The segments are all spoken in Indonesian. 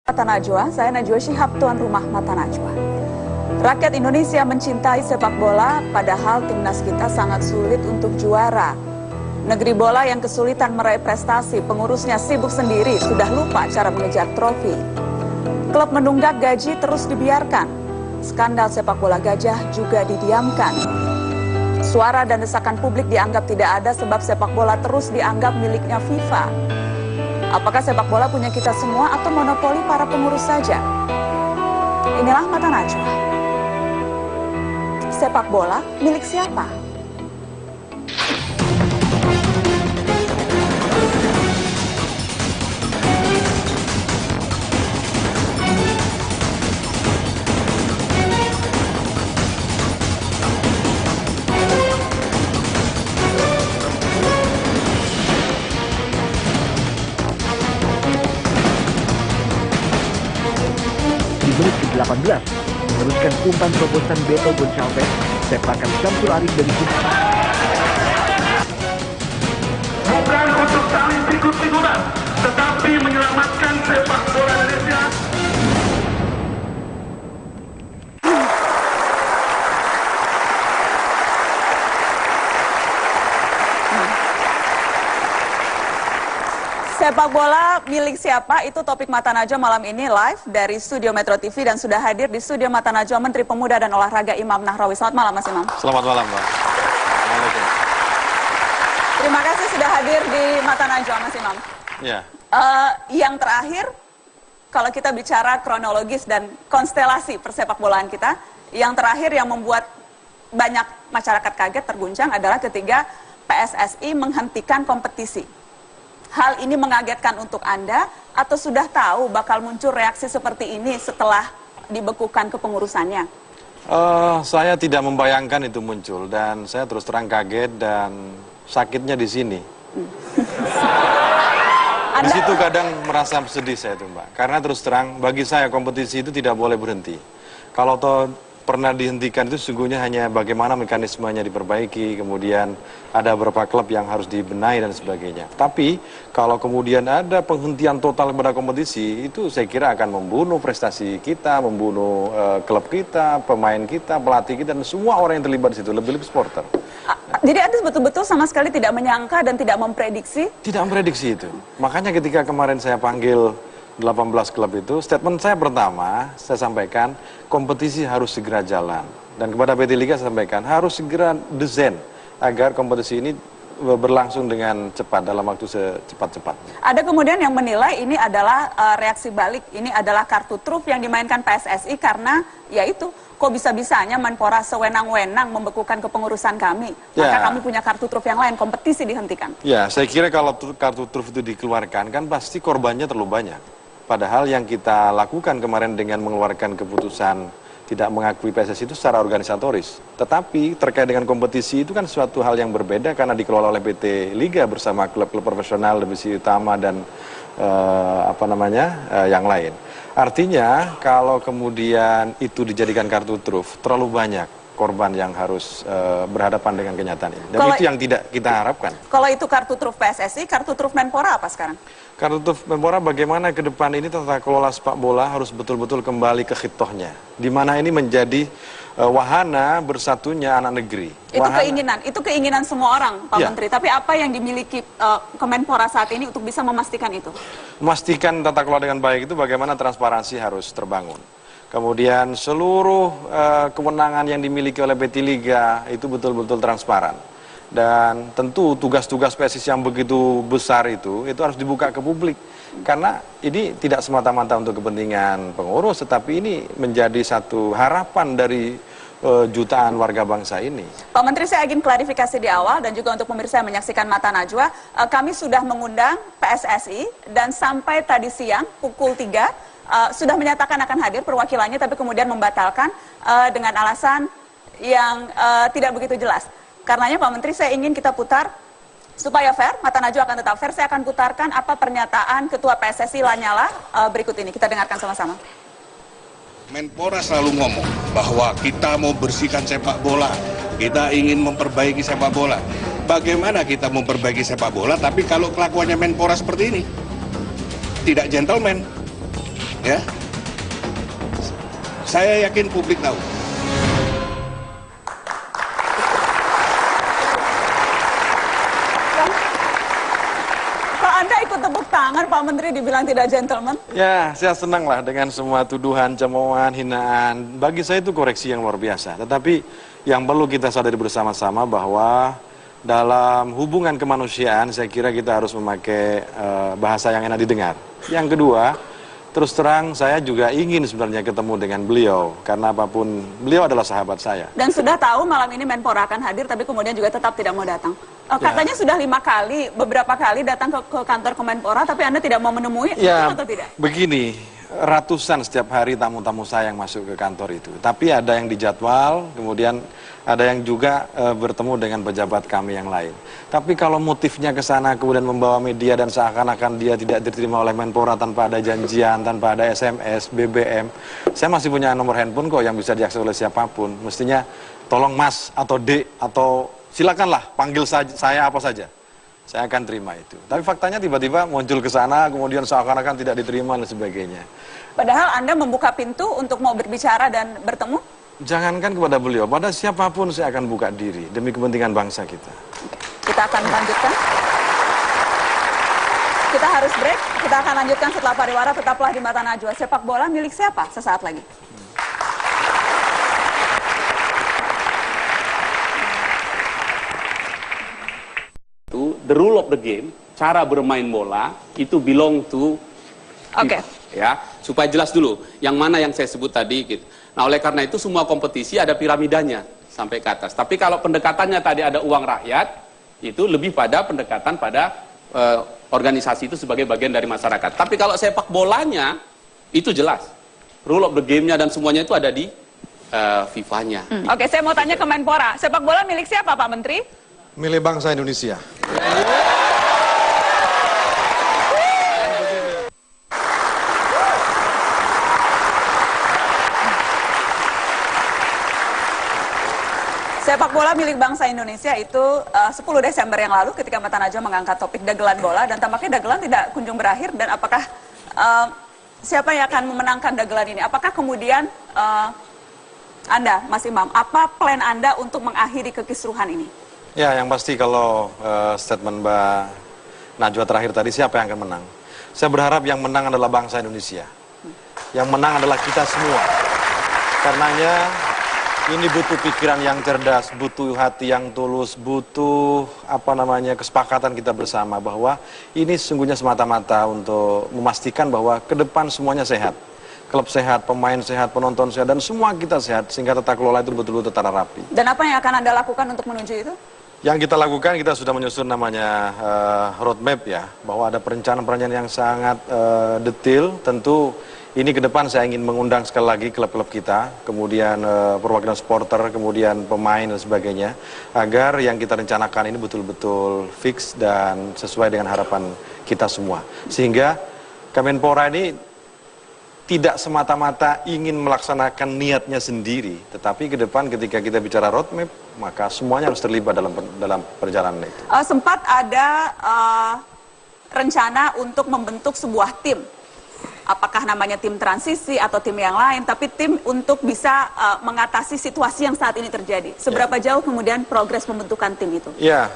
Mata Najwa, saya Najwa Shihab, tuan rumah Mata Najwa. Rakyat Indonesia mencintai sepak bola, padahal timnas kita sangat sulit untuk juara. Negeri bola yang kesulitan meraih prestasi, pengurusnya sibuk sendiri, sudah lupa cara mengejar trofi. Klub menunggak gaji terus dibiarkan. Skandal sepak bola gajah juga didiamkan. Suara dan desakan publik dianggap tidak ada sebab sepak bola terus dianggap miliknya FIFA. Apakah sepak bola punya kita semua atau monopoli para pengurus saja? Inilah Mata Najwa. Sepak bola milik siapa? Menit ke-18, meneruskan umpan terobosan Beto Goncalves, sepakan Syamsul Arif dari bukan untuk saling pikut-pikutan, tetapi menyelamatkan sepak bola Indonesia. Sepak bola milik siapa? Itu topik Mata Najwa malam ini live dari Studio Metro TV dan sudah hadir di Studio Mata Najwa Menteri Pemuda dan Olahraga Imam Nahrawi. Selamat malam Mas Imam. Selamat malam Mbak. Assalamualaikum. Terima kasih sudah hadir di Mata Najwa Mas Imam. Ya. Yang terakhir, kalau kita bicara kronologis dan konstelasi persepak bolaan kita, yang terakhir yang membuat banyak masyarakat kaget, terguncang adalah ketika PSSI menghentikan kompetisi. Hal ini mengagetkan untuk Anda atau sudah tahu bakal muncul reaksi seperti ini setelah dibekukan kepengurusannya? Saya tidak membayangkan itu muncul dan saya terus terang kaget dan sakitnya di sini. Di situ kadang merasa sedih saya itu Mbak, karena terus terang bagi saya kompetisi itu tidak boleh berhenti. Kalau pernah dihentikan itu sesungguhnya hanya bagaimana mekanismenya diperbaiki, kemudian ada beberapa klub yang harus dibenahi dan sebagainya. Tapi kalau kemudian ada penghentian total pada kompetisi, itu saya kira akan membunuh prestasi kita, membunuh klub kita, pemain kita, pelatih kita, dan semua orang yang terlibat di situ, lebih-lebih supporter. Jadi Anda betul-betul sama sekali tidak menyangka dan tidak memprediksi? Tidak memprediksi itu. Makanya ketika kemarin saya panggil 18 klub itu, statement saya pertama, saya sampaikan, kompetisi harus segera jalan. Dan kepada PT Liga saya sampaikan, harus segera desain agar kompetisi ini berlangsung dengan cepat, dalam waktu secepat-cepatnya. Ada kemudian yang menilai ini adalah reaksi balik, ini adalah kartu truf yang dimainkan PSSI karena, ya itu, kok bisa-bisanya Menpora sewenang-wenang membekukan kepengurusan kami. Maka kami punya kartu truf yang lain, kompetisi dihentikan. Ya, saya kira kalau kartu truf itu dikeluarkan, kan pasti korbannya terlalu banyak. Padahal yang kita lakukan kemarin dengan mengeluarkan keputusan tidak mengakui PSSI itu secara organisatoris. Tetapi terkait dengan kompetisi itu kan suatu hal yang berbeda karena dikelola oleh PT Liga bersama klub-klub profesional, divisi utama dan yang lain. Artinya kalau kemudian itu dijadikan kartu truf, terlalu banyak korban yang harus berhadapan dengan kenyataan ini. Dan itu yang tidak kita harapkan. Kalau itu kartu truf PSSI, kartu truf Menpora apa sekarang? Kartu truf Menpora bagaimana ke depan ini tata kelola sepak bola harus betul-betul kembali ke khitohnya. Di mana ini menjadi wahana bersatunya anak negeri. Itu keinginan semua orang, Pak Menteri. Tapi apa yang dimiliki Kemenpora saat ini untuk bisa memastikan itu? Memastikan tata kelola dengan baik itu bagaimana transparansi harus terbangun. Kemudian seluruh kewenangan yang dimiliki oleh PT Liga itu betul-betul transparan. Dan tentu tugas-tugas PSSI yang begitu besar itu harus dibuka ke publik. Karena ini tidak semata-mata untuk kepentingan pengurus, tetapi ini menjadi satu harapan dari jutaan warga bangsa ini. Pak Menteri, saya ingin klarifikasi di awal dan juga untuk pemirsa yang menyaksikan Mata Najwa. Kami sudah mengundang PSSI dan sampai tadi siang pukul 3 sudah menyatakan akan hadir perwakilannya, tapi kemudian membatalkan dengan alasan yang tidak begitu jelas. Karenanya Pak Menteri, saya ingin kita putar supaya fair, Mata Najwa akan tetap fair. Saya akan putarkan apa pernyataan Ketua PSSI Lanyala berikut ini. Kita dengarkan sama-sama. Menpora selalu ngomong bahwa kita mau bersihkan sepak bola, kita ingin memperbaiki sepak bola. Bagaimana kita memperbaiki sepak bola, tapi kalau kelakuannya Menpora seperti ini, tidak gentleman. Ya, saya yakin publik tahu. Pak, Anda ikut tepuk tangan Pak Menteri dibilang tidak gentleman? Ya, saya senang lah dengan semua tuduhan, cemoohan, hinaan. Bagi saya itu koreksi yang luar biasa. Tetapi yang perlu kita sadari bersama-sama bahwa dalam hubungan kemanusiaan saya kira kita harus memakai bahasa yang enak didengar. Yang kedua, terus terang saya juga ingin sebenarnya ketemu dengan beliau. Karena apapun, beliau adalah sahabat saya. Dan sudah tahu malam ini Menpora akan hadir, tapi kemudian juga tetap tidak mau datang. Katanya sudah 5 kali, beberapa kali datang ke kantor Kemenpora, tapi Anda tidak mau menemui, Ya, atau tidak? begini, ratusan setiap hari tamu-tamu saya yang masuk ke kantor itu. Tapi ada yang dijadwal, kemudian ada yang juga bertemu dengan pejabat kami yang lain. Tapi kalau motifnya ke sana kemudian membawa media dan seakan-akan dia tidak diterima oleh Menpora tanpa ada janjian, tanpa ada SMS, BBM. Saya masih punya nomor handphone kok yang bisa diakses oleh siapapun. Mestinya tolong Mas atau Dek atau silakanlah panggil saya apa saja. Saya akan terima itu. Tapi faktanya tiba-tiba muncul ke sana kemudian seakan-akan tidak diterima dan sebagainya. Padahal Anda membuka pintu untuk mau berbicara dan bertemu? Jangankan kepada beliau, pada siapapun saya akan buka diri demi kepentingan bangsa kita. Kita akan lanjutkan. Kita harus break. Kita akan lanjutkan setelah pariwara. Tetaplah di Mata Najwa. Sepak bola milik siapa? Sesaat lagi. The rule of the game, cara bermain bola itu belong to Oke. ya, supaya jelas dulu yang mana yang saya sebut tadi gitu. Nah, oleh karena itu semua kompetisi ada piramidanya sampai ke atas. Tapi kalau pendekatannya tadi ada uang rakyat, itu lebih pada pendekatan pada organisasi itu sebagai bagian dari masyarakat. Tapi kalau sepak bolanya itu jelas. Rule of the game-nya dan semuanya itu ada di FIFA-nya. Oke, saya mau tanya ke Menpora. Sepak bola milik siapa, Pak Menteri? Milik bangsa Indonesia. Sepak bola milik bangsa Indonesia itu 10 Desember yang lalu ketika Mata Najwa mengangkat topik dagelan bola, dan tampaknya dagelan tidak kunjung berakhir. Dan apakah siapa yang akan memenangkan dagelan ini? Apakah kemudian Anda, Mas Imam, apa plan Anda untuk mengakhiri kekisruhan ini? Ya, yang pasti kalau statement Mbak Najwa terakhir tadi, siapa yang akan menang? Saya berharap yang menang adalah bangsa Indonesia. Yang menang adalah kita semua. Karenanya ini butuh pikiran yang cerdas, butuh hati yang tulus, butuh kesepakatan kita bersama bahwa ini sesungguhnya semata-mata untuk memastikan bahwa ke depan semuanya sehat. Klub sehat, pemain sehat, penonton sehat, dan semua kita sehat sehingga tata kelola itu betul-betul tertata rapi. Dan apa yang akan Anda lakukan untuk menuju itu? Yang kita lakukan, kita sudah menyusun namanya roadmap ya, bahwa ada perencanaan-perencanaan yang sangat detail. Tentu ini ke depan saya ingin mengundang sekali lagi klub-klub kita, kemudian perwakilan supporter, kemudian pemain dan sebagainya, agar yang kita rencanakan ini betul-betul fix dan sesuai dengan harapan kita semua. Sehingga Kemenpora ini tidak semata-mata ingin melaksanakan niatnya sendiri, tetapi ke depan ketika kita bicara roadmap, maka semuanya harus terlibat dalam perjalanan itu. Sempat ada rencana untuk membentuk sebuah tim. Apakah namanya tim transisi atau tim yang lain, tapi tim untuk bisa mengatasi situasi yang saat ini terjadi. Seberapa jauh kemudian progres pembentukan tim itu? Ya,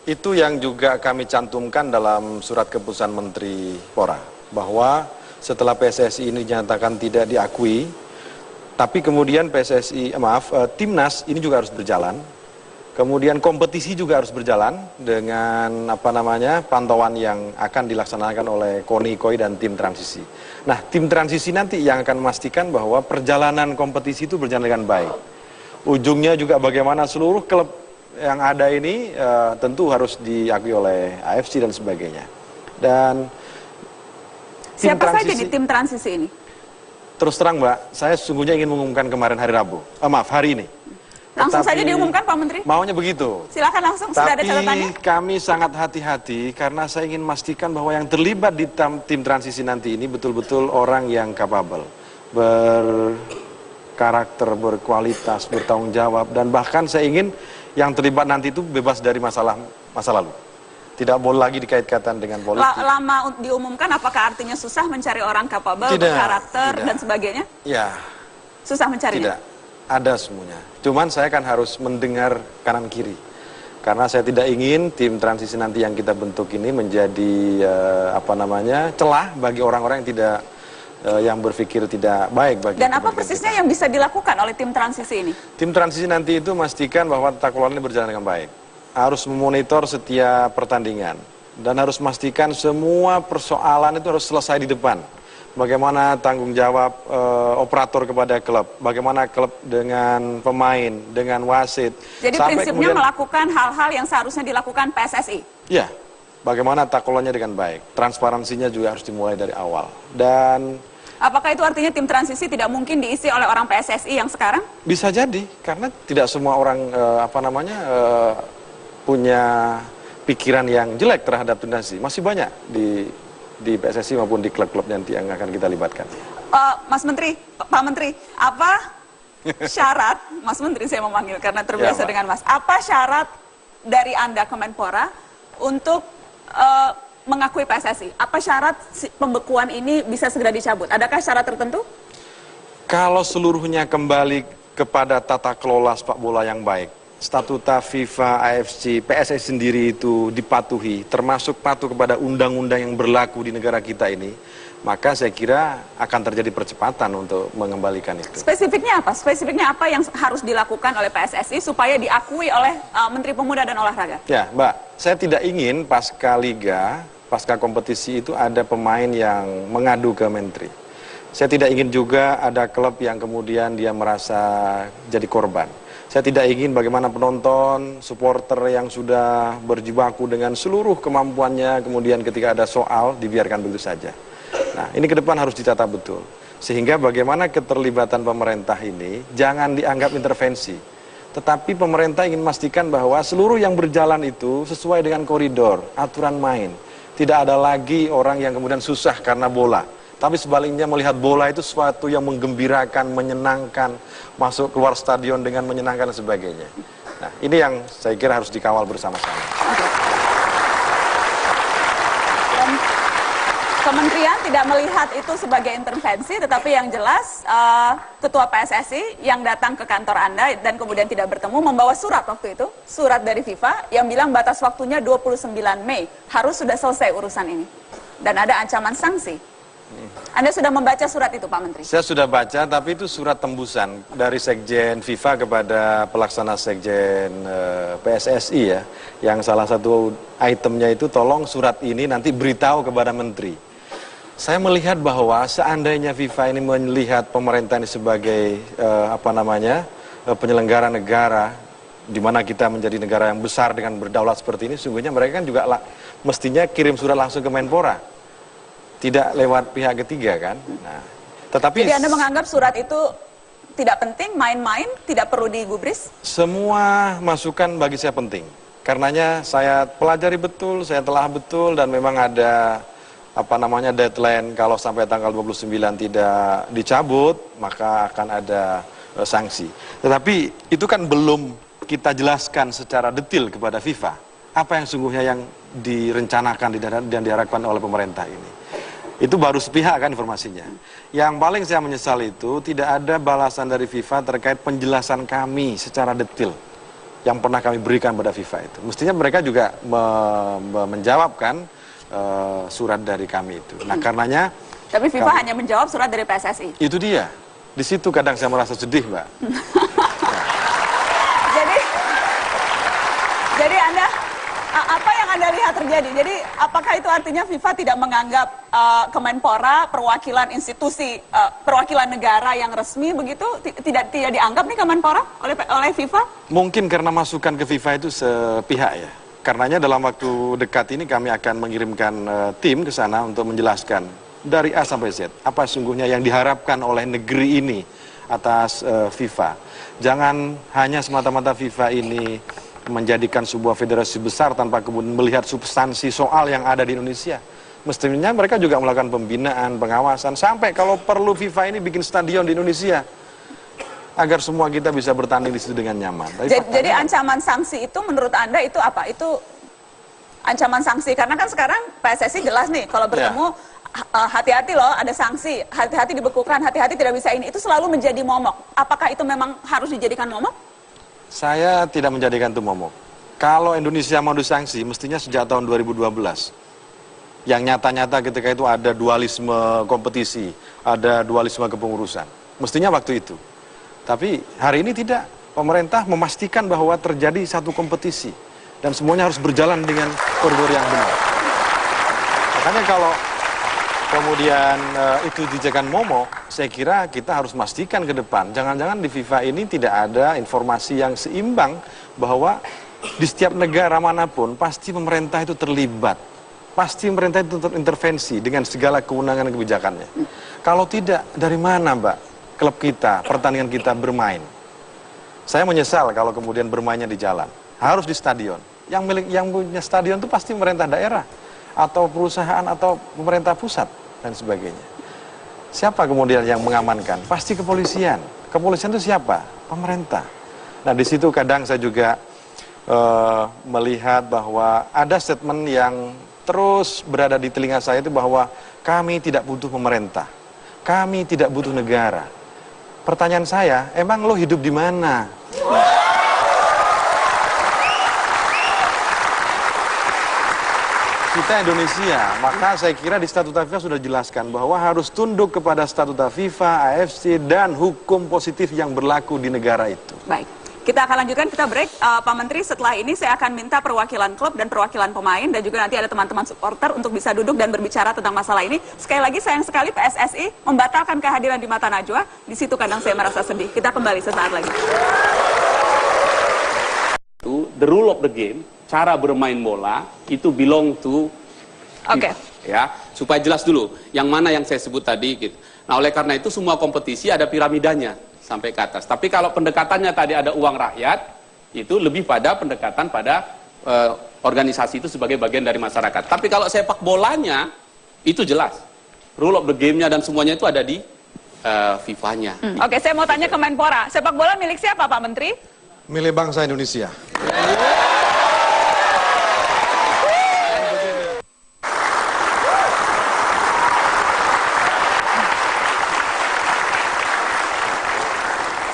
itu yang juga kami cantumkan dalam surat keputusan Menteri Pora, bahwa setelah PSSI ini dinyatakan tidak diakui, tapi kemudian Timnas ini juga harus berjalan. Kemudian kompetisi juga harus berjalan dengan pantauan yang akan dilaksanakan oleh KONI, KOI, dan tim transisi. Nah, tim transisi nanti yang akan memastikan bahwa perjalanan kompetisi itu berjalan dengan baik. Ujungnya juga bagaimana seluruh klub yang ada ini tentu harus diakui oleh AFC dan sebagainya. Dan siapa saja di tim transisi ini? Terus terang Mbak, saya sesungguhnya ingin mengumumkan kemarin hari hari ini. Langsung saja diumumkan Pak Menteri? Maunya begitu. Silakan langsung, sudah ada catatannya? Tapi kami sangat hati-hati karena saya ingin memastikan bahwa yang terlibat di tim transisi nanti ini betul-betul orang yang capable, berkarakter, berkualitas, bertanggung jawab, dan bahkan saya ingin yang terlibat nanti itu bebas dari masalah masa lalu. Tidak boleh lagi dikait-kaitan dengan politik. Lama diumumkan, apakah artinya susah mencari orang kapabel, berkarakter, dan sebagainya? Ya. Susah mencarinya? Tidak, ada semuanya. Cuman saya kan harus mendengar kanan kiri. Karena saya tidak ingin tim transisi nanti yang kita bentuk ini menjadi celah bagi orang-orang yang tidak yang berpikir tidak baik bagi. Dan apa persisnya yang bisa dilakukan oleh tim transisi ini? Tim transisi nanti itu memastikan bahwa tata kelola ini berjalan dengan baik. Harus memonitor setiap pertandingan dan harus memastikan semua persoalan itu harus selesai di depan. Bagaimana tanggung jawab operator kepada klub, bagaimana klub dengan pemain, dengan wasit. Jadi prinsipnya melakukan hal-hal yang seharusnya dilakukan PSSI? Ya, bagaimana tata kelolanya dengan baik. Transparansinya juga harus dimulai dari awal. Dan apakah itu artinya tim transisi tidak mungkin diisi oleh orang PSSI yang sekarang? Bisa jadi, karena tidak semua orang punya pikiran yang jelek terhadap tim transisi. Masih banyak di PSSI maupun di klub-klub nanti yang akan kita libatkan. Mas Menteri, Pak Menteri, apa syarat, Mas Menteri saya memanggil karena terbiasa dengan Mas, apa syarat dari Anda Kemenpora untuk mengakui PSSI? Apa syarat pembekuan ini bisa segera dicabut? Adakah syarat tertentu? Kalau seluruhnya kembali kepada tata kelola sepak bola yang baik, statuta FIFA, AFC, PSSI sendiri itu dipatuhi, termasuk patuh kepada undang-undang yang berlaku di negara kita ini, maka saya kira akan terjadi percepatan untuk mengembalikan itu. Spesifiknya apa? Spesifiknya apa yang harus dilakukan oleh PSSI supaya diakui oleh Menteri Pemuda dan Olahraga? Ya, Mbak, saya tidak ingin pasca liga, pasca kompetisi itu ada pemain yang mengadu ke Menteri. Saya tidak ingin juga ada klub yang kemudian dia merasa jadi korban. Saya tidak ingin bagaimana penonton, supporter yang sudah berjibaku dengan seluruh kemampuannya, kemudian ketika ada soal, dibiarkan begitu saja. Nah, ini ke depan harus ditata betul. Sehingga bagaimana keterlibatan pemerintah ini jangan dianggap intervensi. Tetapi pemerintah ingin memastikan bahwa seluruh yang berjalan itu sesuai dengan koridor, aturan main. Tidak ada lagi orang yang kemudian susah karena bola. Tapi sebaliknya melihat bola itu sesuatu yang menggembirakan, menyenangkan, masuk keluar stadion dengan menyenangkan dan sebagainya. Nah, ini yang saya kira harus dikawal bersama-sama. Dan Kementerian tidak melihat itu sebagai intervensi, tetapi yang jelas Ketua PSSI yang datang ke kantor Anda dan kemudian tidak bertemu membawa surat waktu itu, surat dari FIFA yang bilang batas waktunya 29 Mei, harus sudah selesai urusan ini. Dan ada ancaman sanksi. Anda sudah membaca surat itu, Pak Menteri? Saya sudah baca, tapi itu surat tembusan dari Sekjen FIFA kepada pelaksana Sekjen PSSI ya. Yang salah satu itemnya itu tolong surat ini nanti beritahu kepada Menteri. Saya melihat bahwa seandainya FIFA ini melihat pemerintah ini sebagai penyelenggara negara, di mana kita menjadi negara yang besar dengan berdaulat seperti ini, sungguhnya mereka kan juga mestinya kirim surat langsung ke Menpora. Tidak lewat pihak ketiga kan. Nah, tetapi jadi Anda menganggap surat itu tidak penting, main-main, tidak perlu digubris? Semua masukan bagi saya penting. Karenanya saya pelajari betul, saya telah betul, dan memang ada deadline kalau sampai tanggal 29 tidak dicabut, maka akan ada sanksi. Tetapi itu kan belum kita jelaskan secara detail kepada FIFA. Apa yang sungguhnya yang direncanakan dan diharapkan oleh pemerintah ini. Itu baru sepihak kan informasinya. Yang paling saya menyesal itu tidak ada balasan dari FIFA terkait penjelasan kami secara detail yang pernah kami berikan pada FIFA itu. Mestinya mereka juga menjawabkan surat dari kami itu. Nah, karenanya tapi FIFA hanya menjawab surat dari PSSI. Itu dia. Di situ kadang saya merasa sedih, Mbak. Jadi Anda, apa yang Anda lihat terjadi? Jadi apakah itu artinya FIFA tidak menganggap Kemenpora perwakilan institusi, perwakilan negara yang resmi begitu? Tidak dianggap nih Kemenpora oleh FIFA? Mungkin karena masukan ke FIFA itu sepihak ya. Karenanya dalam waktu dekat ini kami akan mengirimkan tim ke sana untuk menjelaskan dari A sampai Z apa sungguhnya yang diharapkan oleh negeri ini atas FIFA. Jangan hanya semata-mata FIFA ini menjadikan sebuah federasi besar tanpa kemudian melihat substansi soal yang ada di Indonesia. Mestinya mereka juga melakukan pembinaan, pengawasan, sampai kalau perlu FIFA ini bikin stadion di Indonesia agar semua kita bisa bertanding di situ dengan nyaman. Jadi ancaman sanksi itu menurut Anda itu apa? Itu ancaman sanksi? Karena kan sekarang PSSI jelas nih, kalau bertemu hati-hati loh, ada sanksi, hati-hati dibekukan, hati-hati tidak bisa ini. Itu selalu menjadi momok. Apakah itu memang harus dijadikan momok? Saya tidak menjadikan itu momok. Kalau Indonesia mau disanksi, mestinya sejak tahun 2012. Yang nyata-nyata ketika itu ada dualisme kompetisi, ada dualisme kepengurusan. Mestinya waktu itu. Tapi hari ini tidak. Pemerintah memastikan bahwa terjadi satu kompetisi. Dan semuanya harus berjalan dengan koridor yang benar. Makanya kalau kemudian itu dijadikan momok, saya kira kita harus memastikan ke depan. Jangan-jangan di FIFA ini tidak ada informasi yang seimbang bahwa di setiap negara manapun pasti pemerintah itu terlibat. Pasti pemerintah itu intervensi dengan segala kewenangan dan kebijakannya. Kalau tidak, dari mana Mbak klub kita, pertandingan kita bermain? Saya menyesal kalau kemudian bermainnya di jalan. Harus di stadion. Yang punya stadion itu pasti pemerintah daerah, atau perusahaan, atau pemerintah pusat, dan sebagainya. Siapa kemudian yang mengamankan? Pasti kepolisian. Kepolisian itu siapa? Pemerintah. Nah di situ kadang saya juga melihat bahwa ada statement yang terus berada di telinga saya itu bahwa kami tidak butuh pemerintah, kami tidak butuh negara. Pertanyaan saya, emang lo hidup di mana? Kita Indonesia, maka saya kira di Statuta FIFA sudah dijelaskan bahwa harus tunduk kepada Statuta FIFA, AFC, dan hukum positif yang berlaku di negara itu. Baik. Kita akan lanjutkan, kita break. Pak Menteri, setelah ini saya akan minta perwakilan klub dan perwakilan pemain, dan juga nanti ada teman-teman supporter untuk bisa duduk dan berbicara tentang masalah ini. Sekali lagi, sayang sekali PSSI membatalkan kehadiran di Mata Najwa. Di situ kadang saya merasa sedih. Kita kembali sesaat lagi. The rule of the game, cara bermain bola, itu belong to Oke. Ya, supaya jelas dulu, yang mana yang saya sebut tadi. Gitu. Nah, oleh karena itu semua kompetisi ada piramidanya sampai ke atas. Tapi kalau pendekatannya tadi ada uang rakyat, itu lebih pada pendekatan pada organisasi itu sebagai bagian dari masyarakat. Tapi kalau sepak bolanya, itu jelas. Rule of the game-nya dan semuanya itu ada di FIFA-nya. Oke, saya mau tanya ke Menpora. Sepak bola milik siapa, Pak Menteri? Milik bangsa Indonesia.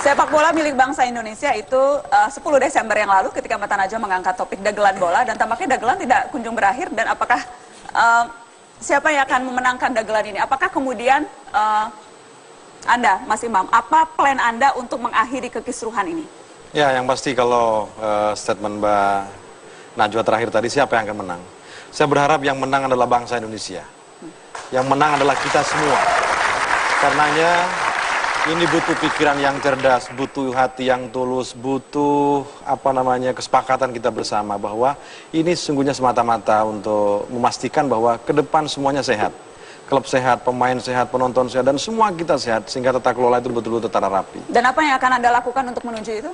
Sepak bola milik bangsa Indonesia itu 10 Desember yang lalu ketika Mata Najwa mengangkat topik dagelan bola, dan tampaknya dagelan tidak kunjung berakhir. Dan apakah siapa yang akan memenangkan dagelan ini? Apakah kemudian Anda, Mas Imam, apa plan Anda untuk mengakhiri kekisruhan ini? Ya, yang pasti kalau statement Mbak Najwa terakhir tadi, siapa yang akan menang? Saya berharap yang menang adalah bangsa Indonesia. Yang menang adalah kita semua. Karenanya ini butuh pikiran yang cerdas, butuh hati yang tulus, butuh kesepakatan kita bersama bahwa ini sesungguhnya semata-mata untuk memastikan bahwa ke depan semuanya sehat. Klub sehat, pemain sehat, penonton sehat, dan semua kita sehat sehingga tata kelola itu betul-betul tertata rapi. Dan apa yang akan Anda lakukan untuk menuju itu?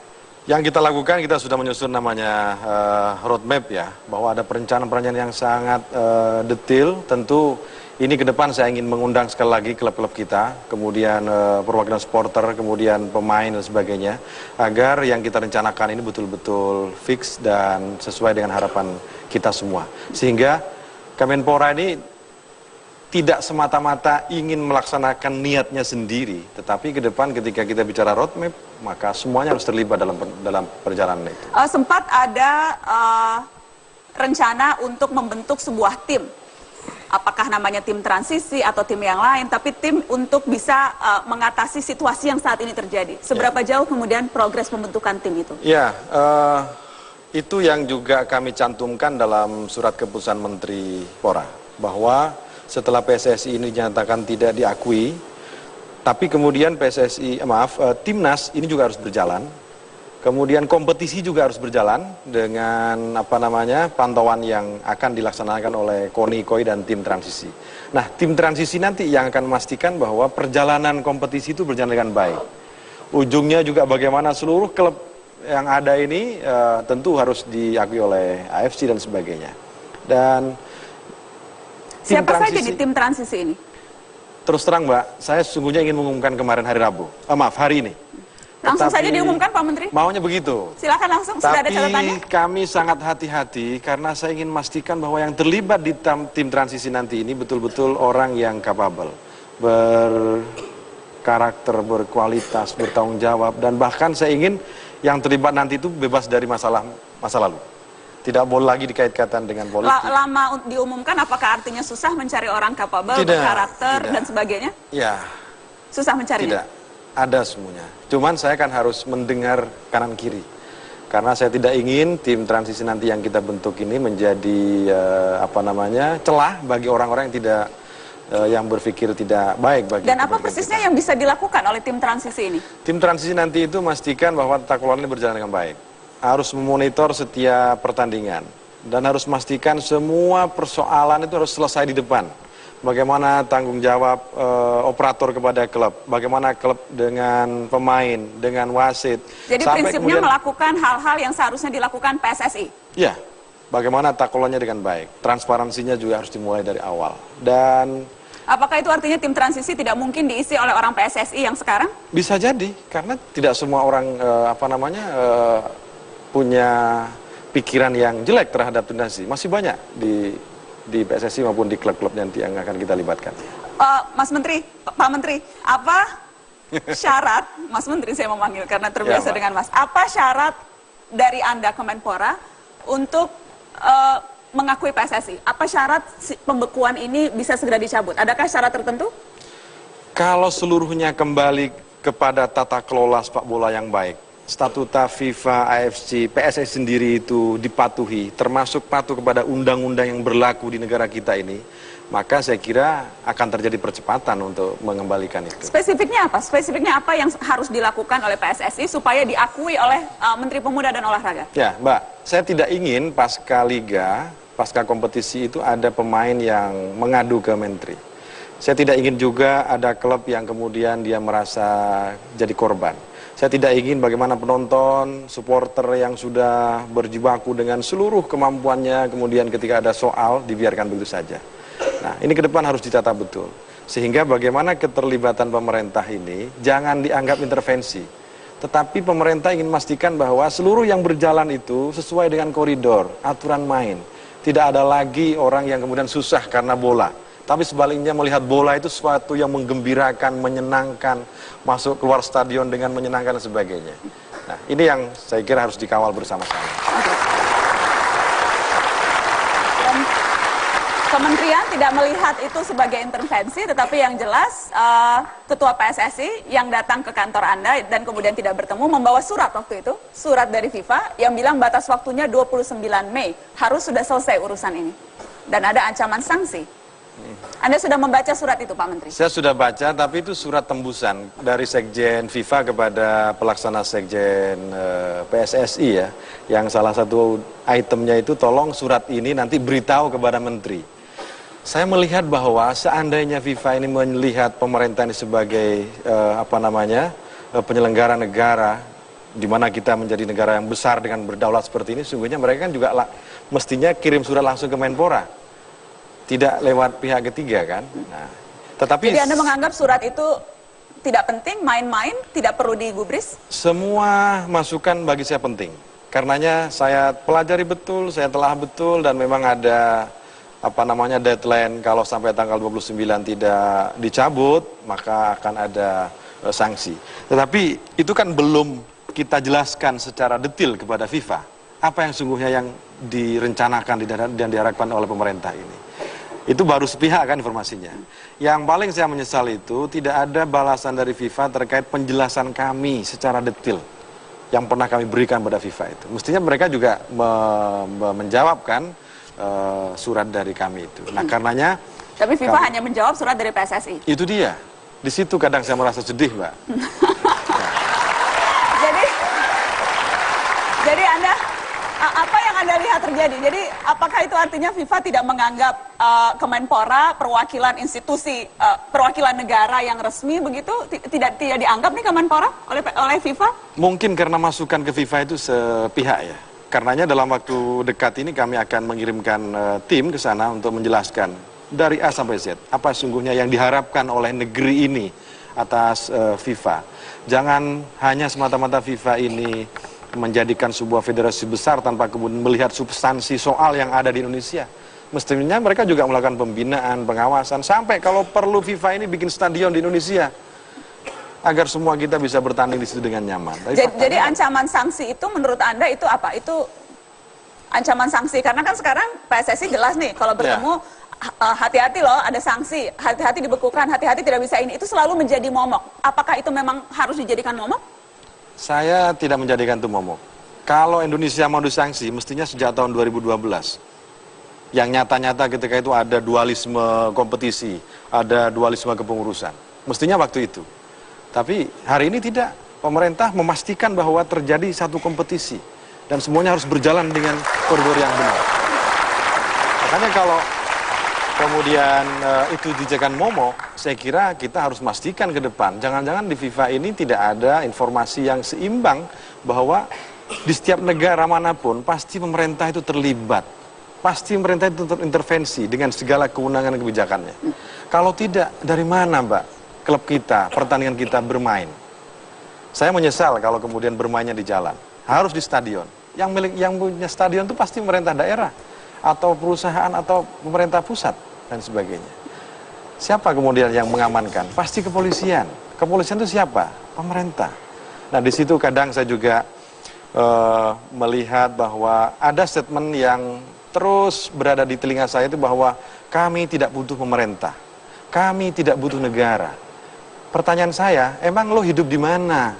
Yang kita lakukan, kita sudah menyusun namanya roadmap ya, bahwa ada perencanaan-perencanaan yang sangat detail. Tentu ini ke depan saya ingin mengundang sekali lagi klub-klub kita, kemudian perwakilan supporter, kemudian pemain dan sebagainya, agar yang kita rencanakan ini betul-betul fix dan sesuai dengan harapan kita semua. Sehingga Kemenpora ini tidak semata-mata ingin melaksanakan niatnya sendiri, tetapi ke depan ketika kita bicara roadmap, maka semuanya harus terlibat dalam perjalanan itu. Sempat ada rencana untuk membentuk sebuah tim. Apakah namanya tim transisi atau tim yang lain, tapi tim untuk bisa mengatasi situasi yang saat ini terjadi. Seberapa jauh kemudian progres pembentukan tim itu? Ya, itu yang juga kami cantumkan dalam surat keputusan Menteri Pora, bahwa setelah PSSI ini dinyatakan tidak diakui, tapi kemudian Timnas ini juga harus berjalan. Kemudian kompetisi juga harus berjalan dengan pantauan yang akan dilaksanakan oleh KONI, KOI, dan tim transisi. Nah, tim transisi nanti yang akan memastikan bahwa perjalanan kompetisi itu berjalan dengan baik. Ujungnya juga bagaimana seluruh klub yang ada ini tentu harus diakui oleh AFC dan sebagainya. Dan siapa saja di tim transisi ini? Terus terang Mbak, saya sesungguhnya ingin mengumumkan kemarin hari ini. Langsung saja Tetapi diumumkan Pak Menteri. Maunya begitu. Silakan langsung, sudah ada catatannya. Tapi kami sangat hati-hati karena saya ingin memastikan bahwa yang terlibat di tim transisi nanti ini betul-betul orang yang capable, berkarakter, berkualitas, bertanggung jawab, dan bahkan saya ingin yang terlibat nanti itu bebas dari masalah masa lalu. Tidak boleh lagi dikait-kaitkan dengan politik. Lama diumumkan, apakah artinya susah mencari orang capable, berkarakter, dan sebagainya? Ya. Susah mencarinya? Tidak, ada semuanya. Cuman saya kan harus mendengar kanan kiri. Karena saya tidak ingin tim transisi nanti yang kita bentuk ini menjadi celah bagi orang-orang yang tidak yang berpikir tidak baik bagi. Dan apa persisnya yang bisa dilakukan oleh tim transisi ini? Tim transisi nanti itu memastikan bahwa tata kelola ini berjalan dengan baik. Harus memonitor setiap pertandingan dan harus memastikan semua persoalan itu harus selesai di depan. Bagaimana tanggung jawab operator kepada klub, bagaimana klub dengan pemain, dengan wasit. Jadi prinsipnya melakukan hal-hal yang seharusnya dilakukan PSSI? Ya, bagaimana tata kelolanya dengan baik. Transparansinya juga harus dimulai dari awal. Dan apakah itu artinya tim transisi tidak mungkin diisi oleh orang PSSI yang sekarang? Bisa jadi, karena tidak semua orang punya pikiran yang jelek terhadap tim transisi. Masih banyak di PSSI maupun di klub-klub nanti yang akan kita libatkan. Mas Menteri, Pak Menteri, apa syarat, Mas Menteri saya memanggil karena terbiasa dengan Mas, apa syarat dari Anda Kemenpora untuk mengakui PSSI? Apa syarat pembekuan ini bisa segera dicabut? Adakah syarat tertentu? Kalau seluruhnya kembali kepada tata kelola sepak bola yang baik, statuta FIFA, AFC, PSSI sendiri itu dipatuhi, termasuk patuh kepada undang-undang yang berlaku di negara kita ini, maka saya kira akan terjadi percepatan untuk mengembalikan itu. Spesifiknya apa? Spesifiknya apa yang harus dilakukan oleh PSSI supaya diakui oleh Menteri Pemuda dan Olahraga? Ya, Mbak, saya tidak ingin pasca liga, pasca kompetisi itu ada pemain yang mengadu ke Menteri. Saya tidak ingin juga ada klub yang kemudian dia merasa jadi korban. Saya tidak ingin bagaimana penonton, supporter yang sudah berjibaku dengan seluruh kemampuannya, kemudian ketika ada soal, dibiarkan begitu saja. Nah, ini ke depan harus ditata betul. Sehingga bagaimana keterlibatan pemerintah ini jangan dianggap intervensi. Tetapi pemerintah ingin memastikan bahwa seluruh yang berjalan itu sesuai dengan koridor, aturan main. Tidak ada lagi orang yang kemudian susah karena bola. Tapi sebaliknya melihat bola itu sesuatu yang menggembirakan, menyenangkan, masuk keluar stadion dengan menyenangkan dan sebagainya. Nah, ini yang saya kira harus dikawal bersama-sama. Dan Kementerian tidak melihat itu sebagai intervensi, tetapi yang jelas Ketua PSSI yang datang ke kantor Anda dan kemudian tidak bertemu membawa surat waktu itu, surat dari FIFA yang bilang batas waktunya 29 Mei, harus sudah selesai urusan ini. Dan ada ancaman sanksi. Anda sudah membaca surat itu, Pak Menteri? Saya sudah baca, tapi itu surat tembusan dari Sekjen FIFA kepada pelaksana Sekjen PSSI ya. Yang salah satu itemnya itu tolong surat ini nanti beritahu kepada Menteri. Saya melihat bahwa seandainya FIFA ini melihat pemerintah ini sebagai penyelenggara negara, di mana kita menjadi negara yang besar dengan berdaulat seperti ini, sungguhnya mereka kan juga mestinya kirim surat langsung ke Menpora. Tidak lewat pihak ketiga kan. Nah, tetapi jadi Anda menganggap surat itu tidak penting, main-main, tidak perlu digubris? Semua masukan bagi saya penting. Karenanya saya pelajari betul, saya telah betul, dan memang ada deadline kalau sampai tanggal 29 tidak dicabut, maka akan ada sanksi. Tetapi itu kan belum kita jelaskan secara detail kepada FIFA. Apa yang sungguhnya yang direncanakan dan diharapkan oleh pemerintah ini. Itu baru sepihak kan informasinya. Yang paling saya menyesal itu tidak ada balasan dari FIFA terkait penjelasan kami secara detail yang pernah kami berikan pada FIFA itu. Mestinya mereka juga menjawabkan surat dari kami itu. Nah, karenanya tapi FIFA hanya menjawab surat dari PSSI. Itu dia. Di situ kadang saya merasa sedih, Mbak. Jadi Anda apa yang Anda lihat terjadi? Jadi apakah itu artinya FIFA tidak menganggap Kemenpora perwakilan institusi, perwakilan negara yang resmi begitu? Tidak dianggap nih Kemenpora oleh FIFA? Mungkin karena masukan ke FIFA itu sepihak ya. Karenanya dalam waktu dekat ini kami akan mengirimkan tim ke sana untuk menjelaskan dari A sampai Z apa sungguhnya yang diharapkan oleh negeri ini atas FIFA. Jangan hanya semata-mata FIFA ini menjadikan sebuah federasi besar tanpa kemudian melihat substansi soal yang ada di Indonesia. Mestinya mereka juga melakukan pembinaan, pengawasan, sampai kalau perlu FIFA ini bikin stadion di Indonesia agar semua kita bisa bertanding di situ dengan nyaman. Jadi ancaman sanksi itu menurut Anda itu apa? Itu ancaman sanksi, karena kan sekarang PSSI jelas nih kalau bertemu hati-hati loh, ada sanksi, hati-hati dibekukan, hati-hati tidak bisa ini, itu selalu menjadi momok. Apakah itu memang harus dijadikan momok? Saya tidak menjadikan itu momok. Kalau Indonesia mau disanksi, mestinya sejak tahun 2012. Yang nyata-nyata ketika itu ada dualisme kompetisi, ada dualisme kepengurusan. Mestinya waktu itu. Tapi hari ini tidak. Pemerintah memastikan bahwa terjadi satu kompetisi. Dan semuanya harus berjalan dengan koridor yang benar. Makanya kalau kemudian itu dijadikan momok, saya kira kita harus memastikan ke depan. Jangan-jangan di FIFA ini tidak ada informasi yang seimbang bahwa di setiap negara manapun pasti pemerintah itu terlibat. Pasti pemerintah itu terintervensi dengan segala kewenangan dan kebijakannya. Kalau tidak, dari mana Mbak klub kita, pertandingan kita bermain? Saya menyesal kalau kemudian bermainnya di jalan. Harus di stadion. Yang punya stadion itu pasti pemerintah daerah atau perusahaan atau pemerintah pusat dan sebagainya. Siapa kemudian yang mengamankan? Pasti kepolisian. Kepolisian itu siapa? Pemerintah. Nah, di situ kadang saya juga melihat bahwa ada statement yang terus berada di telinga saya itu bahwa kami tidak butuh pemerintah. Kami tidak butuh negara. Pertanyaan saya, emang lo hidup di mana?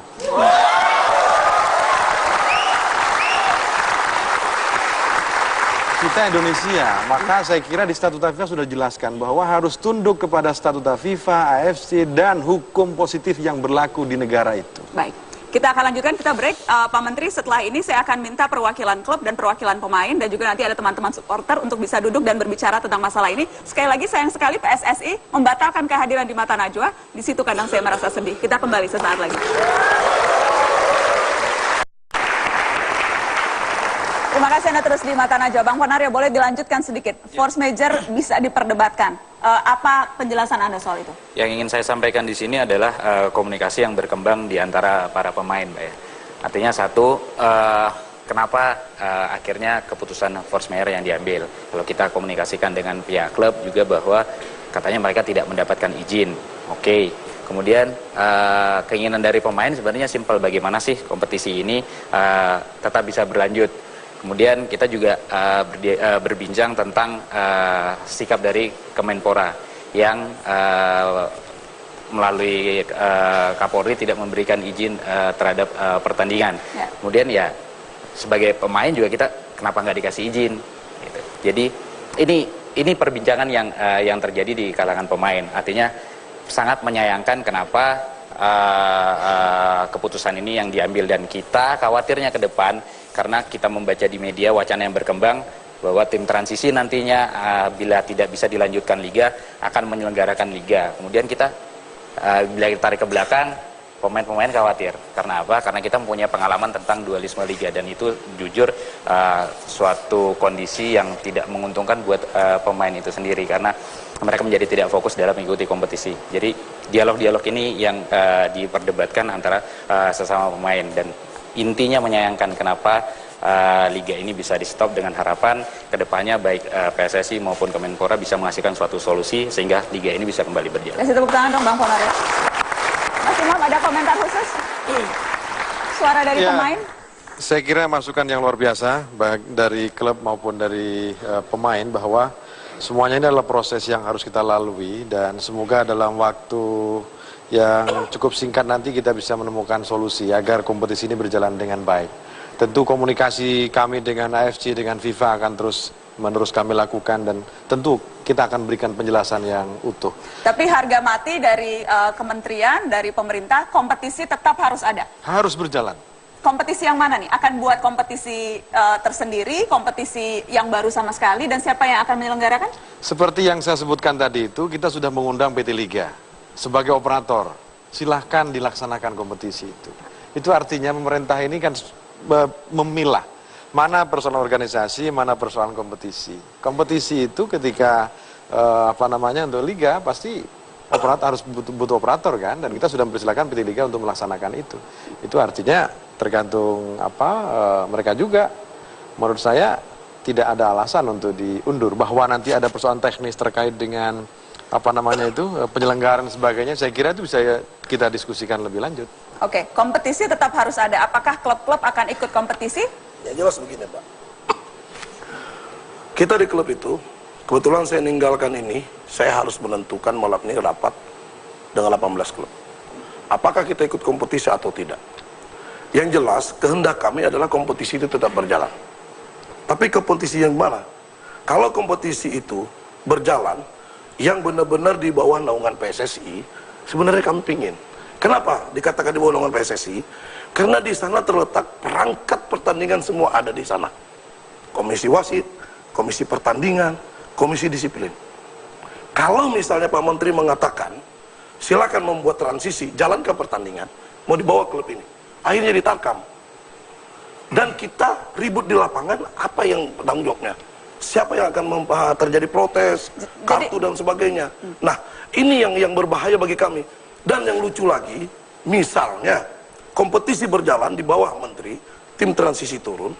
Kita Indonesia, maka saya kira di Statuta FIFA sudah dijelaskan bahwa harus tunduk kepada Statuta FIFA, AFC, dan hukum positif yang berlaku di negara itu. Baik, kita akan lanjutkan, kita break. Pak Menteri, setelah ini saya akan minta perwakilan klub dan perwakilan pemain, dan juga nanti ada teman-teman supporter untuk bisa duduk dan berbicara tentang masalah ini. Sekali lagi, sayang sekali PSSI membatalkan kehadiran di Mata Najwa. Di situ kadang saya merasa sedih. Kita kembali sesaat lagi. Terima kasih Anda terus di Mata Najwa. Bang Ponario, boleh dilanjutkan sedikit. Force major bisa diperdebatkan. Apa penjelasan Anda soal itu? Yang ingin saya sampaikan di sini adalah komunikasi yang berkembang di antara para pemain, Mbak ya. Artinya satu, kenapa akhirnya keputusan force major yang diambil. Kalau kita komunikasikan dengan pihak klub juga bahwa katanya mereka tidak mendapatkan izin. Oke. Kemudian keinginan dari pemain sebenarnya simpel, bagaimana sih kompetisi ini tetap bisa berlanjut. Kemudian kita juga berbincang tentang sikap dari Kemenpora yang melalui Kapolri tidak memberikan izin terhadap pertandingan. Ya. Kemudian ya sebagai pemain juga kita kenapa nggak dikasih izin? Gitu. Jadi ini perbincangan yang terjadi di kalangan pemain. Artinya sangat menyayangkan kenapa keputusan ini yang diambil, dan kita khawatirnya ke depan karena kita membaca di media wacana yang berkembang bahwa tim transisi nantinya bila tidak bisa dilanjutkan liga akan menyelenggarakan liga. Kemudian kita bila kita tarik ke belakang, pemain-pemain khawatir. Karena apa? Karena kita mempunyai pengalaman tentang dualisme liga, dan itu jujur suatu kondisi yang tidak menguntungkan buat pemain itu sendiri karena mereka menjadi tidak fokus dalam mengikuti kompetisi. Jadi dialog-dialog ini yang diperdebatkan antara sesama pemain, dan intinya menyayangkan kenapa liga ini bisa di stop, dengan harapan kedepannya baik PSSI maupun Kemenpora bisa menghasilkan suatu solusi sehingga liga ini bisa kembali berjalan. Kasih tepuk tangan dong Bang Ponario. Mas Imam, ada komentar khusus? Suara dari pemain? Saya kira masukan yang luar biasa baik dari klub maupun dari pemain bahwa semuanya ini adalah proses yang harus kita lalui, dan semoga dalam waktu yang cukup singkat nanti kita bisa menemukan solusi agar kompetisi ini berjalan dengan baik. Tentu komunikasi kami dengan AFC, dengan FIFA akan terus menerus kami lakukan, dan tentu kita akan berikan penjelasan yang utuh. Tapi harga mati dari kementerian, dari pemerintah, kompetisi tetap harus ada? Harus berjalan. Kompetisi yang mana nih? Akan buat kompetisi tersendiri, kompetisi yang baru sama sekali, dan siapa yang akan menyelenggarakan? Seperti yang saya sebutkan tadi itu, kita sudah mengundang PT Liga sebagai operator. Silahkan dilaksanakan kompetisi itu. Itu artinya pemerintah ini kan memilah mana persoalan organisasi, mana persoalan kompetisi. Kompetisi itu ketika untuk liga pasti harus butuh operator kan, dan kita sudah mempersilahkan PT Liga untuk melaksanakan itu. Itu artinya tergantung mereka juga. Menurut saya tidak ada alasan untuk diundur. Bahwa nanti ada persoalan teknis terkait dengan penyelenggaraan dan sebagainya, saya kira itu bisa kita diskusikan lebih lanjut. Oke, kompetisi tetap harus ada. Apakah klub-klub akan ikut kompetisi? Ya jelas begini, Pak. Kita di klub itu, kebetulan saya ninggalkan ini, saya harus menentukan malam ini rapat dengan 18 klub. Apakah kita ikut kompetisi atau tidak? Yang jelas, kehendak kami adalah kompetisi itu tetap berjalan. Tapi kompetisi yang mana? Kalau kompetisi itu berjalan, yang benar-benar di bawah naungan PSSI, sebenarnya kami pingin. Kenapa dikatakan di bawah naungan PSSI? Karena di sana terletak perangkat pertandingan semua ada di sana. Komisi wasit, komisi pertandingan, komisi disiplin. Kalau misalnya Pak Menteri mengatakan, silakan membuat transisi, jalankan pertandingan, mau dibawa klub ini. Akhirnya ditarkam. Dan kita ribut di lapangan, apa yang tanggung jawabnya? Siapa yang akan terjadi protes, kartu dan sebagainya. Nah, ini yang berbahaya bagi kami. Dan yang lucu lagi, misalnya kompetisi berjalan di bawah menteri, tim transisi turun,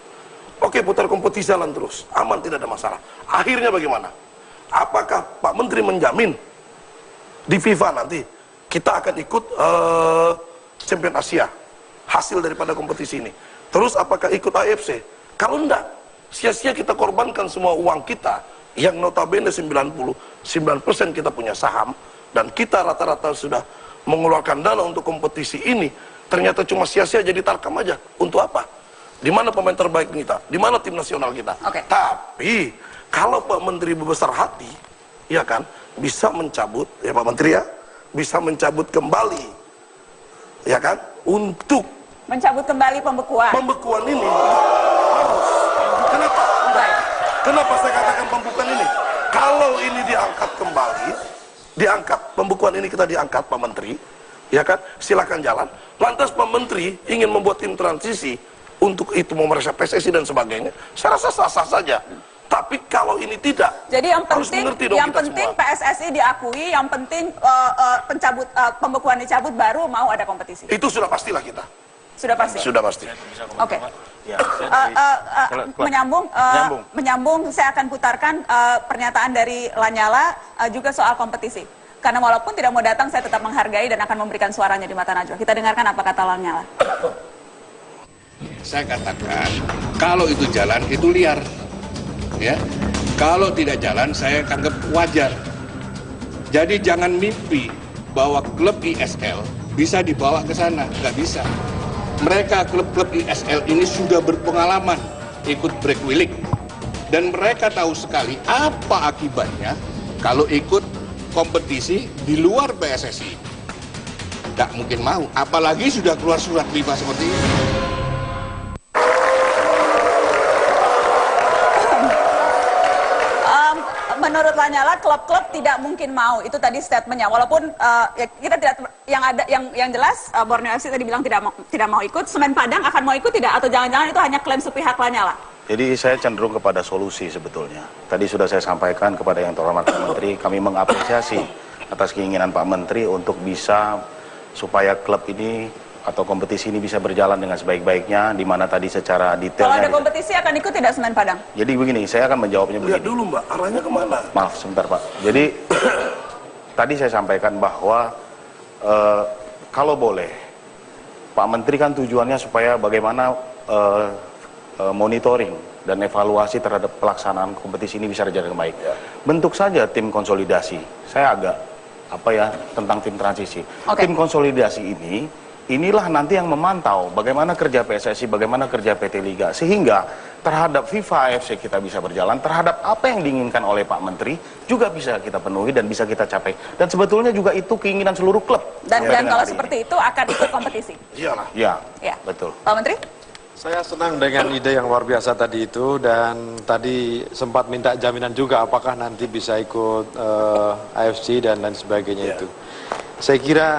oke, putar kompetisi jalan terus, aman, tidak ada masalah. Akhirnya bagaimana? Apakah Pak Menteri menjamin di FIFA nanti kita akan ikut Champion Asia, hasil daripada kompetisi ini? Terus apakah ikut AFC? Kalau enggak, sia-sia kita korbankan semua uang kita yang notabene 99% kita punya saham, dan kita rata-rata sudah mengeluarkan dana untuk kompetisi ini, ternyata cuma sia-sia jadi tarkam aja. Untuk apa? Di mana pemain terbaik kita? Di mana tim nasional kita? Tapi kalau Pak Menteri berbesar hati, ya kan, bisa mencabut, ya Pak Menteri ya, bisa mencabut kembali, ya kan, untuk mencabut kembali pembekuan. Pembekuan ini harus. Kenapa? Kenapa saya katakan pembekuan ini? Kalau ini diangkat kembali, pembekuan ini kita diangkat Pak Menteri, ya kan, silakan jalan. Lantas Pak Menteri ingin membuat tim transisi untuk itu memeriksa PSSI dan sebagainya, saya rasa sah-sah saja. Tapi kalau ini tidak, jadi yang penting PSSI diakui, yang penting pembekuan dicabut, baru mau ada kompetisi. Itu sudah pastilah kita. Sudah pasti. Sudah pasti. Oke. Menyambung, saya akan putarkan pernyataan dari Lanyala juga soal kompetisi. Karena walaupun tidak mau datang, saya tetap menghargai dan akan memberikan suaranya di Mata Najwa. Kita dengarkan apa kata Lanyala. Saya katakan, kalau itu jalan, itu liar. Ya, kalau tidak jalan, saya anggap wajar. Jadi jangan mimpi bahwa klub ISL bisa dibawa ke sana, nggak bisa. Mereka klub-klub ISL ini sudah berpengalaman ikut breakaway league, dan mereka tahu sekali apa akibatnya kalau ikut kompetisi di luar PSSI. Tidak mungkin mau, apalagi sudah keluar surat FIFA seperti ini. Menurut Lanyala, klub-klub tidak mungkin mau. Itu tadi statementnya. Walaupun kita tidak, yang jelas Borneo FC tadi bilang tidak mau ikut. Semen Padang akan mau ikut tidak? Atau jangan-jangan itu hanya klaim sepihak Lanyala? Jadi saya cenderung kepada solusi sebetulnya. Tadi sudah saya sampaikan kepada yang terhormat Pak Menteri, kami mengapresiasi atas keinginan Pak Menteri untuk bisa supaya klub ini atau kompetisi ini bisa berjalan dengan sebaik-baiknya, di mana tadi secara detail. Kalau ada kompetisi akan ikut tidak Semen Padang? Jadi begini, saya akan menjawabnya begini. Lihat dulu Mbak, arahnya kemana? Maaf sebentar Pak. Jadi tadi saya sampaikan bahwa kalau boleh, Pak Menteri kan tujuannya supaya bagaimana monitoring dan evaluasi terhadap pelaksanaan kompetisi ini bisa berjalan dengan baik. Bentuk saja tim konsolidasi. Saya agak tentang tim transisi. Tim konsolidasi inilah nanti yang memantau bagaimana kerja PSSI, bagaimana kerja PT Liga, sehingga terhadap FIFA AFC kita bisa berjalan, terhadap apa yang diinginkan oleh Pak Menteri juga bisa kita penuhi dan bisa kita capai. Dan sebetulnya juga itu keinginan seluruh klub. Dan kalau seperti itu akan ikut kompetisi? Iyalah. Ya, betul. Pak Menteri? Saya senang dengan ide yang luar biasa tadi itu, dan tadi sempat minta jaminan juga apakah nanti bisa ikut AFC dan lain sebagainya itu. Saya kira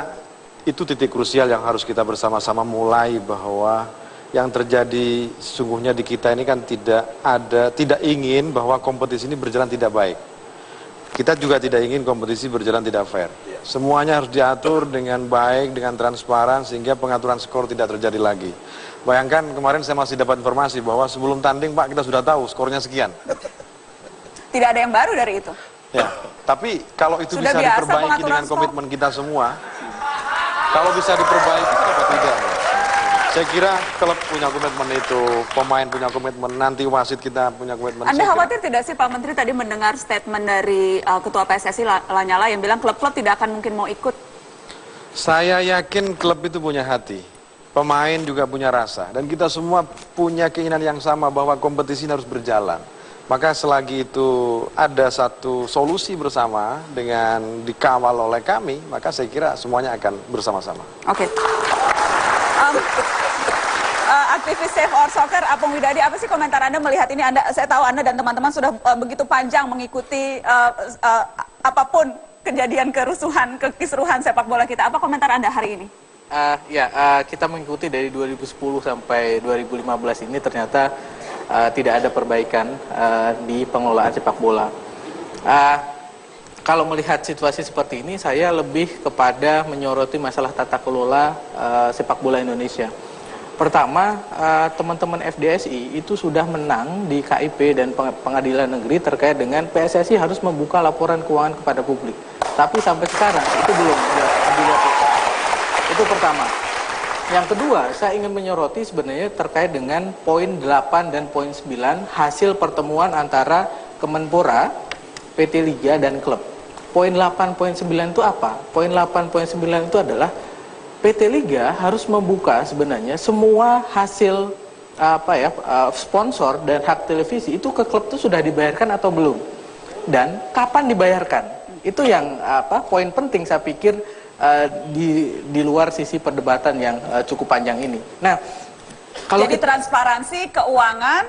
itu titik krusial yang harus kita bersama-sama mulai, bahwa yang terjadi sesungguhnya di kita ini kan tidak ingin bahwa kompetisi ini berjalan tidak baik. Kita juga tidak ingin kompetisi berjalan tidak fair. Semuanya harus diatur dengan baik, dengan transparan, sehingga pengaturan skor tidak terjadi lagi. Bayangkan kemarin saya masih dapat informasi bahwa sebelum tanding Pak kita sudah tahu skornya sekian. Tidak ada yang baru dari itu. Ya, tapi kalau itu Sudah bisa biasa diperbaiki pengaturan dengan skor. komitmen kita semua, kalau bisa diperbaiki kenapa tidak? Saya kira klub punya komitmen itu, pemain punya komitmen, nanti wasit kita punya komitmen. Anda khawatir tidak sih Pak Menteri tadi mendengar statement dari Ketua PSSI Lanyala yang bilang klub-klub tidak akan mungkin mau ikut? Saya yakin klub itu punya hati, pemain juga punya rasa, dan kita semua punya keinginan yang sama bahwa kompetisi ini harus berjalan. Maka selagi itu ada satu solusi bersama dengan dikawal oleh kami, maka saya kira semuanya akan bersama-sama. Oke. Aktivis Save Our Soccer, Apung Widadi, apa sih komentar Anda melihat ini? Saya tahu Anda dan teman-teman sudah begitu panjang mengikuti apapun kejadian kerusuhan, kekisruhan sepak bola kita. Apa komentar Anda hari ini? Kita mengikuti dari 2010 sampai 2015 ini ternyata tidak ada perbaikan di pengelolaan sepak bola. Kalau melihat situasi seperti ini, saya lebih kepada menyoroti masalah tata kelola sepak bola Indonesia. Pertama, teman-teman FDSI itu sudah menang di KIP dan pengadilan negeri terkait dengan PSSI harus membuka laporan keuangan kepada publik. Tapi sampai sekarang itu belum dilakukan. Itu pertama. Yang kedua, saya ingin menyoroti sebenarnya terkait dengan poin 8 dan poin 9 hasil pertemuan antara Kemenpora, PT Liga, dan klub. Poin 8, poin 9 itu apa? Poin 8, poin 9 itu adalah PT Liga harus membuka sebenarnya semua hasil sponsor dan hak televisi itu ke klub itu sudah dibayarkan atau belum, dan kapan dibayarkan. Itu yang poin penting saya pikir di luar sisi perdebatan yang cukup panjang ini. Nah, kalau jadi transparansi keuangan,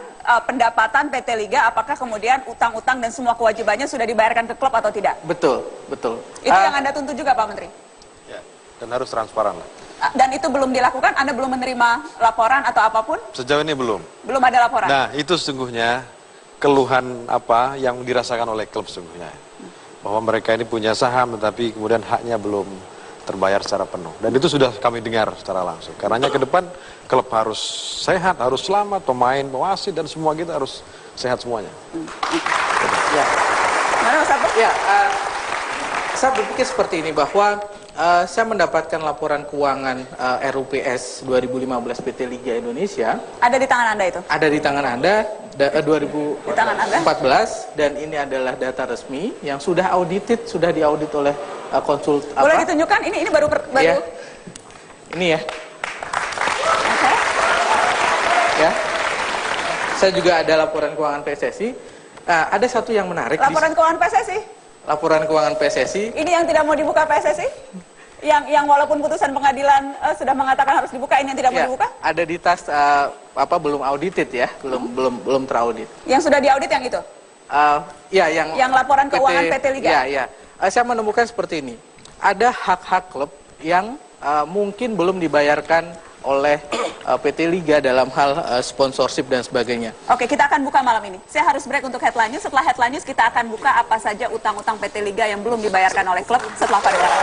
pendapatan PT Liga, apakah kemudian utang-utang dan semua kewajibannya sudah dibayarkan ke klub atau tidak? Betul, betul. Itu yang Anda tuntut juga Pak Menteri? Dan harus transparan. Dan itu belum dilakukan? Anda belum menerima laporan atau apapun? Sejauh ini belum. Belum ada laporan? Nah, itu sesungguhnya keluhan apa yang dirasakan oleh klub sesungguhnya. Bahwa mereka ini punya saham tetapi kemudian haknya belum terbayar secara penuh. Dan itu sudah kami dengar secara langsung. Karenanya ke depan klub harus sehat, harus selamat, pemain, wasit, dan semua kita harus sehat semuanya. Ya. Mana Mas Abang? Ya, saya berpikir seperti ini bahwa saya mendapatkan laporan keuangan RUPS 2015 PT Liga Indonesia. Ada di tangan Anda itu? Ada di tangan Anda, 2014, di tangan Anda? Dan ini adalah data resmi yang sudah audited, sudah diaudit oleh Boleh ditunjukkan? Ini baru ya. Ini ya. Okay. Ya. Saya juga ada laporan keuangan PSSI. Ada satu yang menarik. Laporan keuangan PSSI? Laporan keuangan PSSI. Ini yang tidak mau dibuka PSSI? Yang walaupun putusan pengadilan sudah mengatakan harus dibuka, ini yang tidak mau dibuka? Ada di tas belum audited ya, belum teraudit. Yang sudah diaudit yang itu? Yang laporan keuangan PT Liga. Ya. Saya menemukan seperti ini. Ada hak-hak klub yang mungkin belum dibayarkan oleh PT Liga dalam hal sponsorship dan sebagainya. Oke, kita akan buka malam ini. Saya harus break untuk headline news. Setelah headline news kita akan buka apa saja utang-utang PT Liga yang belum dibayarkan oleh klub setelah pariwara.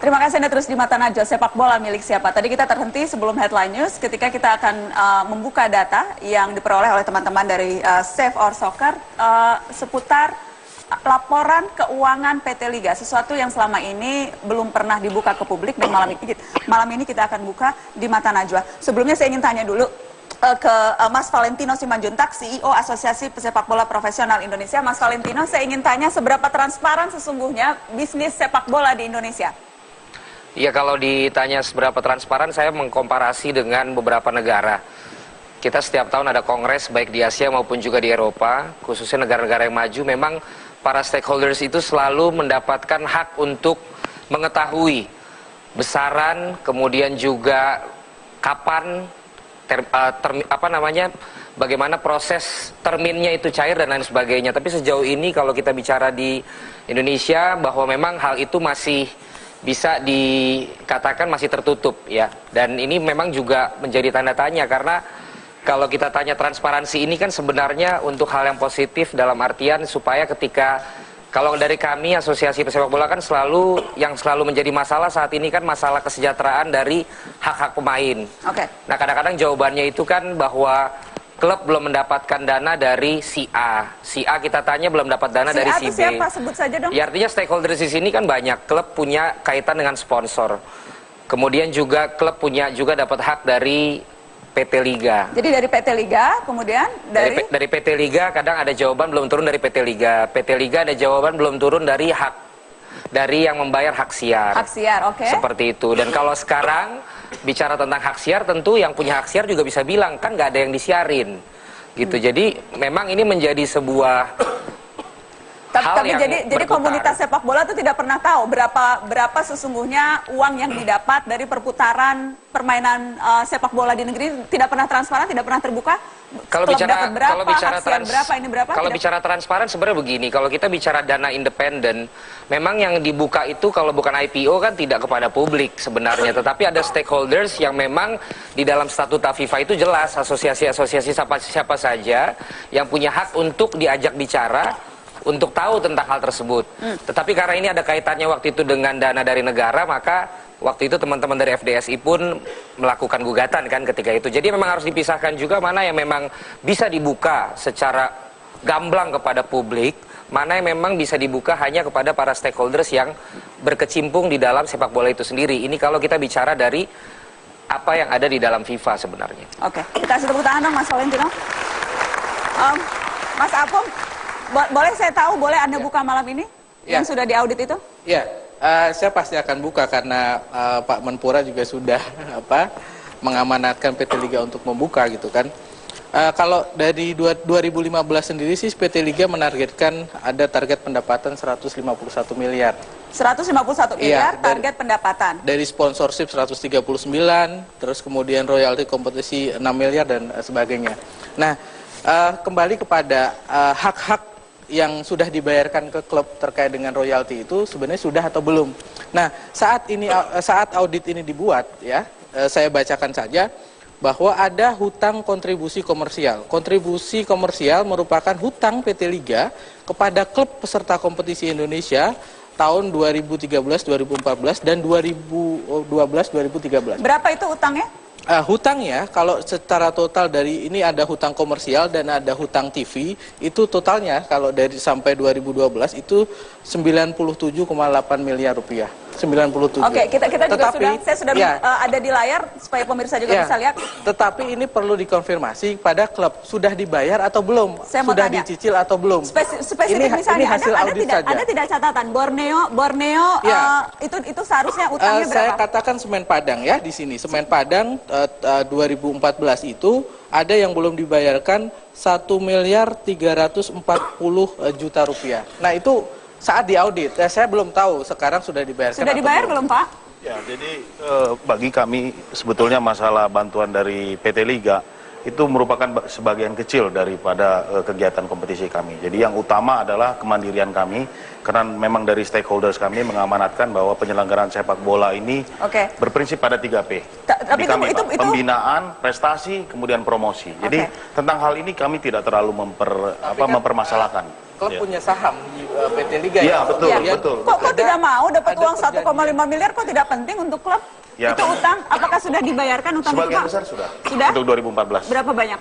Terima kasih Anda terus di Mata Najwa, sepak bola milik siapa. Tadi kita terhenti sebelum headline news ketika kita akan membuka data yang diperoleh oleh teman-teman dari Save Our Soccer seputar laporan keuangan PT Liga, sesuatu yang selama ini belum pernah dibuka ke publik, dan malam ini kita akan buka di Mata Najwa. Sebelumnya saya ingin tanya dulu ke Mas Valentino Simanjuntak, CEO Asosiasi Pesepak Bola Profesional Indonesia. Mas Valentino, saya ingin tanya seberapa transparan sesungguhnya bisnis sepak bola di Indonesia? Ya, kalau ditanya seberapa transparan, saya mengkomparasi dengan beberapa negara. Kita setiap tahun ada kongres baik di Asia maupun juga di Eropa, khususnya negara-negara yang maju memang para stakeholders itu selalu mendapatkan hak untuk mengetahui besaran, kemudian juga kapan, bagaimana proses terminnya itu cair dan lain sebagainya. Tapi sejauh ini kalau kita bicara di Indonesia bahwa memang hal itu masih bisa dikatakan masih tertutup ya. Dan ini memang juga menjadi tanda tanya karena kalau kita tanya transparansi ini kan sebenarnya untuk hal yang positif dalam artian supaya ketika kalau dari kami Asosiasi Pesepak Bola kan yang selalu menjadi masalah saat ini kan masalah kesejahteraan dari hak-hak pemain. Oke. Nah kadang-kadang jawabannya itu kan bahwa klub belum mendapatkan dana dari si A. Si A kita tanya belum dapat dana dari si B. Siapa? Sebut saja dong. Ya artinya stakeholders di sini kan banyak. Klub punya kaitan dengan sponsor. Kemudian juga klub punya juga dapat hak dari PT Liga. Jadi dari PT Liga, kemudian dari PT Liga kadang ada jawaban belum turun dari PT Liga. PT Liga ada jawaban belum turun dari yang membayar hak siar. Hak siar, oke. Seperti itu. Dan kalau sekarang bicara tentang hak siar, tentu yang punya hak siar juga bisa bilang kan nggak ada yang disiarin, gitu. Jadi memang ini menjadi sebuah tapi jadi komunitas sepak bola itu tidak pernah tahu berapa sesungguhnya uang yang didapat dari perputaran permainan sepak bola di negeri, tidak pernah transparan, tidak pernah terbuka. Kalau bicara berapa, bicara transparan sebenarnya begini, kalau kita bicara dana independen, memang yang dibuka itu kalau bukan IPO kan tidak kepada publik sebenarnya, tetapi ada stakeholders yang memang di dalam statuta FIFA itu jelas asosiasi-asosiasi siapa saja yang punya hak untuk diajak bicara untuk tahu tentang hal tersebut. Tetapi karena ini ada kaitannya waktu itu dengan dana dari negara, maka waktu itu teman-teman dari FDSI pun melakukan gugatan kan ketika itu. Jadi memang harus dipisahkan juga mana yang memang bisa dibuka secara gamblang kepada publik, mana yang memang bisa dibuka hanya kepada para stakeholders yang berkecimpung di dalam sepak bola itu sendiri. Ini kalau kita bicara dari apa yang ada di dalam FIFA sebenarnya. Oke, kita kasih tepuk tangan dong Mas Valentino. Mas Apung, boleh saya tahu, boleh Anda buka malam ini yang sudah diaudit itu? Ya, saya pasti akan buka karena Pak Menpora juga sudah mengamanatkan PT Liga untuk membuka gitu kan. Kalau dari 2015 sendiri sih PT Liga menargetkan ada target pendapatan 151 miliar. 151 miliar target pendapatan. Dari sponsorship 139, terus kemudian royalti kompetisi 6 miliar dan sebagainya. Nah, kembali kepada hak-hak yang sudah dibayarkan ke klub terkait dengan royalti itu sebenarnya sudah atau belum. Nah, saat audit ini dibuat ya, saya bacakan saja bahwa ada hutang kontribusi komersial. Kontribusi komersial merupakan hutang PT Liga kepada klub peserta kompetisi Indonesia tahun 2013, 2014 dan 2012, 2013. Berapa itu utangnya? Hutangnya kalau secara total dari ini ada hutang komersial dan ada hutang TV, itu totalnya kalau dari sampai 2012 itu 97,8 miliar rupiah. 97. Oke, kita juga saya sudah ada di layar supaya pemirsa juga bisa lihat. Tetapi ini perlu dikonfirmasi pada klub sudah dibayar atau belum, sudah dicicil atau belum. Spesifik misalnya ini hasil audit saja. Ada tidak catatan Borneo itu seharusnya utangnya berapa? Saya katakan Semen Padang ya di sini. Semen Padang 2014 itu ada yang belum dibayarkan 1.340 juta rupiah. Nah itu saat diaudit, saya belum tahu sekarang sudah dibayarkan. Sudah dibayar belum Pak? Ya, jadi bagi kami sebetulnya masalah bantuan dari PT Liga itu merupakan sebagian kecil daripada kegiatan kompetisi kami. Jadi yang utama adalah kemandirian kami, karena memang dari stakeholders kami mengamanatkan bahwa penyelenggaraan sepak bola ini berprinsip pada 3P. Tapi itu pembinaan, prestasi, kemudian promosi. Jadi tentang hal ini kami tidak terlalu mempermasalahkan. Klub punya saham di PT Liga ya? Iya, betul. Kok tidak mau dapat uang 1,5 miliar, kok tidak penting untuk klub? Ya, itu utang, apakah sudah dibayarkan utang sebagian itu Pak? Besar sudah. Sudah? Untuk 2014. Berapa banyak?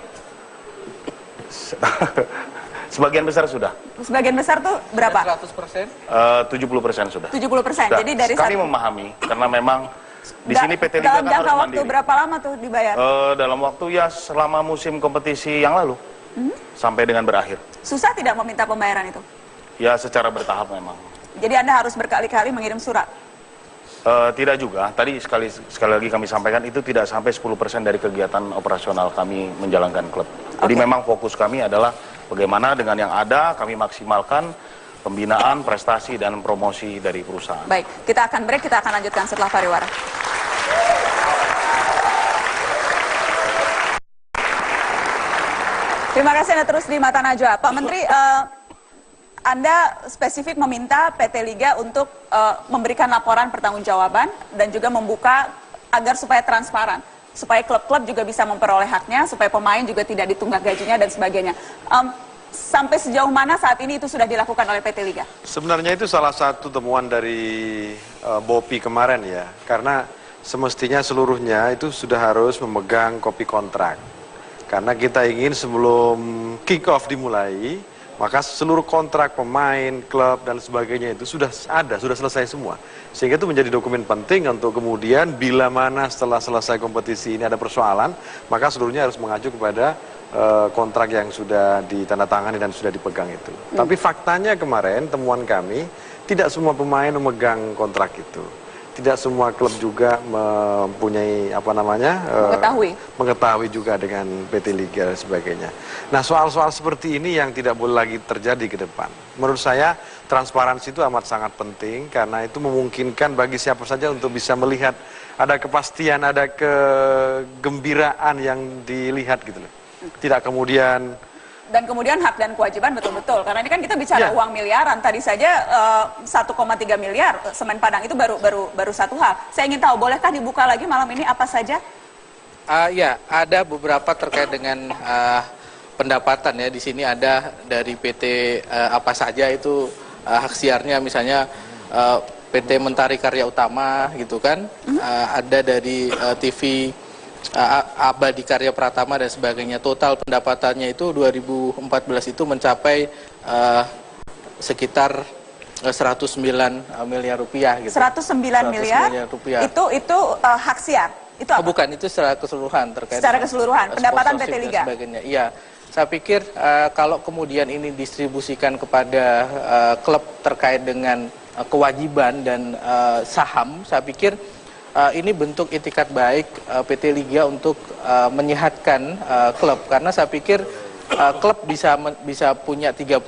Sebagian besar sudah. Sebagian besar tuh berapa? 100%? 70% sudah. 70%. Jadi dari kami memahami karena memang di sini PT Liga kan harus mandiri. Dalam jangka waktu berapa lama tuh dibayar? Dalam waktu ya selama musim kompetisi yang lalu. Sampai dengan berakhir. Susah tidak meminta pembayaran itu? Ya secara bertahap memang. Jadi Anda harus berkali-kali mengirim surat? Tidak juga. Tadi sekali lagi kami sampaikan itu tidak sampai 10% dari kegiatan operasional kami menjalankan klub. Jadi memang fokus kami adalah bagaimana dengan yang ada kami maksimalkan pembinaan, prestasi, dan promosi dari perusahaan. Baik, kita akan break, kita akan lanjutkan setelah pariwara. Terima kasih Anda terus di Mata Najwa. Pak Menteri, Anda spesifik meminta PT Liga untuk memberikan laporan pertanggungjawaban dan juga membuka agar supaya transparan, supaya klub-klub juga bisa memperoleh haknya, supaya pemain juga tidak ditunggak gajinya dan sebagainya. Sampai sejauh mana saat ini itu sudah dilakukan oleh PT Liga? Sebenarnya itu salah satu temuan dari BOPI kemarin ya, karena semestinya seluruhnya itu sudah harus memegang kopi kontrak. Karena kita ingin sebelum kick off dimulai, maka seluruh kontrak pemain, klub dan sebagainya itu sudah ada, sudah selesai semua. Sehingga itu menjadi dokumen penting untuk kemudian bila mana setelah selesai kompetisi ini ada persoalan, maka seluruhnya harus mengacu kepada kontrak yang sudah ditandatangani dan sudah dipegang itu. Tapi faktanya kemarin temuan kami, tidak semua pemain memegang kontrak itu. Tidak semua klub juga mempunyai mengetahui juga dengan PT Liga dan sebagainya. Nah, soal-soal seperti ini yang tidak boleh lagi terjadi ke depan. Menurut saya transparansi itu amat sangat penting karena itu memungkinkan bagi siapa saja untuk bisa melihat ada kepastian, ada kegembiraan yang dilihat gitu loh. Tidak kemudian dan kemudian hak dan kewajiban betul-betul, karena ini kan kita bicara uang miliaran. Tadi saja 1,3 miliar Semen Padang itu baru satu hal. Saya ingin tahu, bolehkah dibuka lagi malam ini apa saja? Ya, ada beberapa terkait dengan pendapatan ya. Di sini ada dari PT apa saja itu hak siarnya, misalnya PT Mentari Karya Utama gitu kan. Ada dari TV Abadi Karya Pratama dan sebagainya. Total pendapatannya itu 2014 itu mencapai sekitar 109 miliar rupiah gitu. 109 miliar rupiah. Itu hak siar. Itu apa? Bukan, itu secara keseluruhan terkait. Secara keseluruhan pendapatan PT Liga. Iya. Saya pikir kalau kemudian ini distribusikan kepada klub terkait dengan kewajiban dan saham, saya pikir ini bentuk itikat baik PT Liga untuk menyehatkan klub, karena saya pikir klub bisa punya 30-20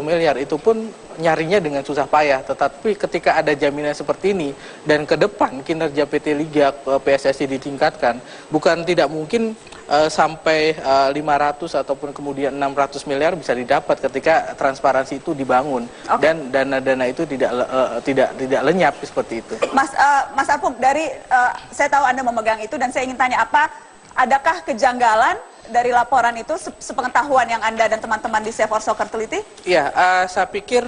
miliar itu pun nyarinya dengan susah payah, tetapi ketika ada jaminan seperti ini dan ke depan kinerja PT Liga PSSI ditingkatkan, bukan tidak mungkin sampai 500 ataupun kemudian 600 miliar bisa didapat ketika transparansi itu dibangun dan dana-dana itu tidak lenyap seperti itu. Mas Apung, dari saya tahu Anda memegang itu dan saya ingin tanya adakah kejanggalan dari laporan itu sepengetahuan yang Anda dan teman-teman di Save Our Soccer teliti? Iya, saya pikir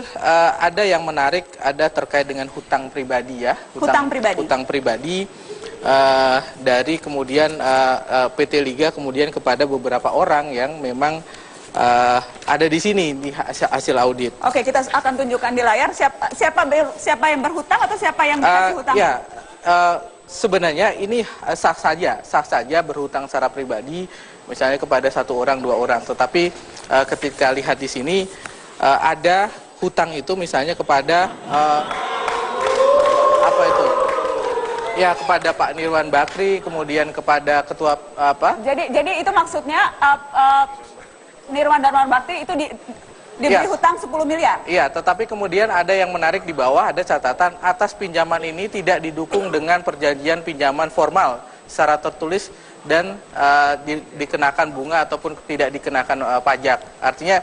ada yang menarik, ada terkait dengan hutang pribadi ya. Hutang pribadi dari kemudian PT Liga kemudian kepada beberapa orang yang memang ada di sini di hasil audit. Oke, kita akan tunjukkan di layar siapa yang berhutang atau siapa yang dikasih hutang. Ya, sebenarnya ini sah saja berhutang secara pribadi, misalnya kepada 1 orang 2 orang. Tetapi ketika lihat di sini ada hutang itu misalnya kepada apa itu? Ya, kepada Pak Nirwan Bakri, kemudian kepada ketua apa? Jadi itu maksudnya Nirwan Bakri itu diberi hutang 10 miliar. Iya, tetapi kemudian ada yang menarik di bawah, ada catatan atas pinjaman ini tidak didukung dengan perjanjian pinjaman formal secara tertulis dan dikenakan bunga ataupun tidak dikenakan pajak. Artinya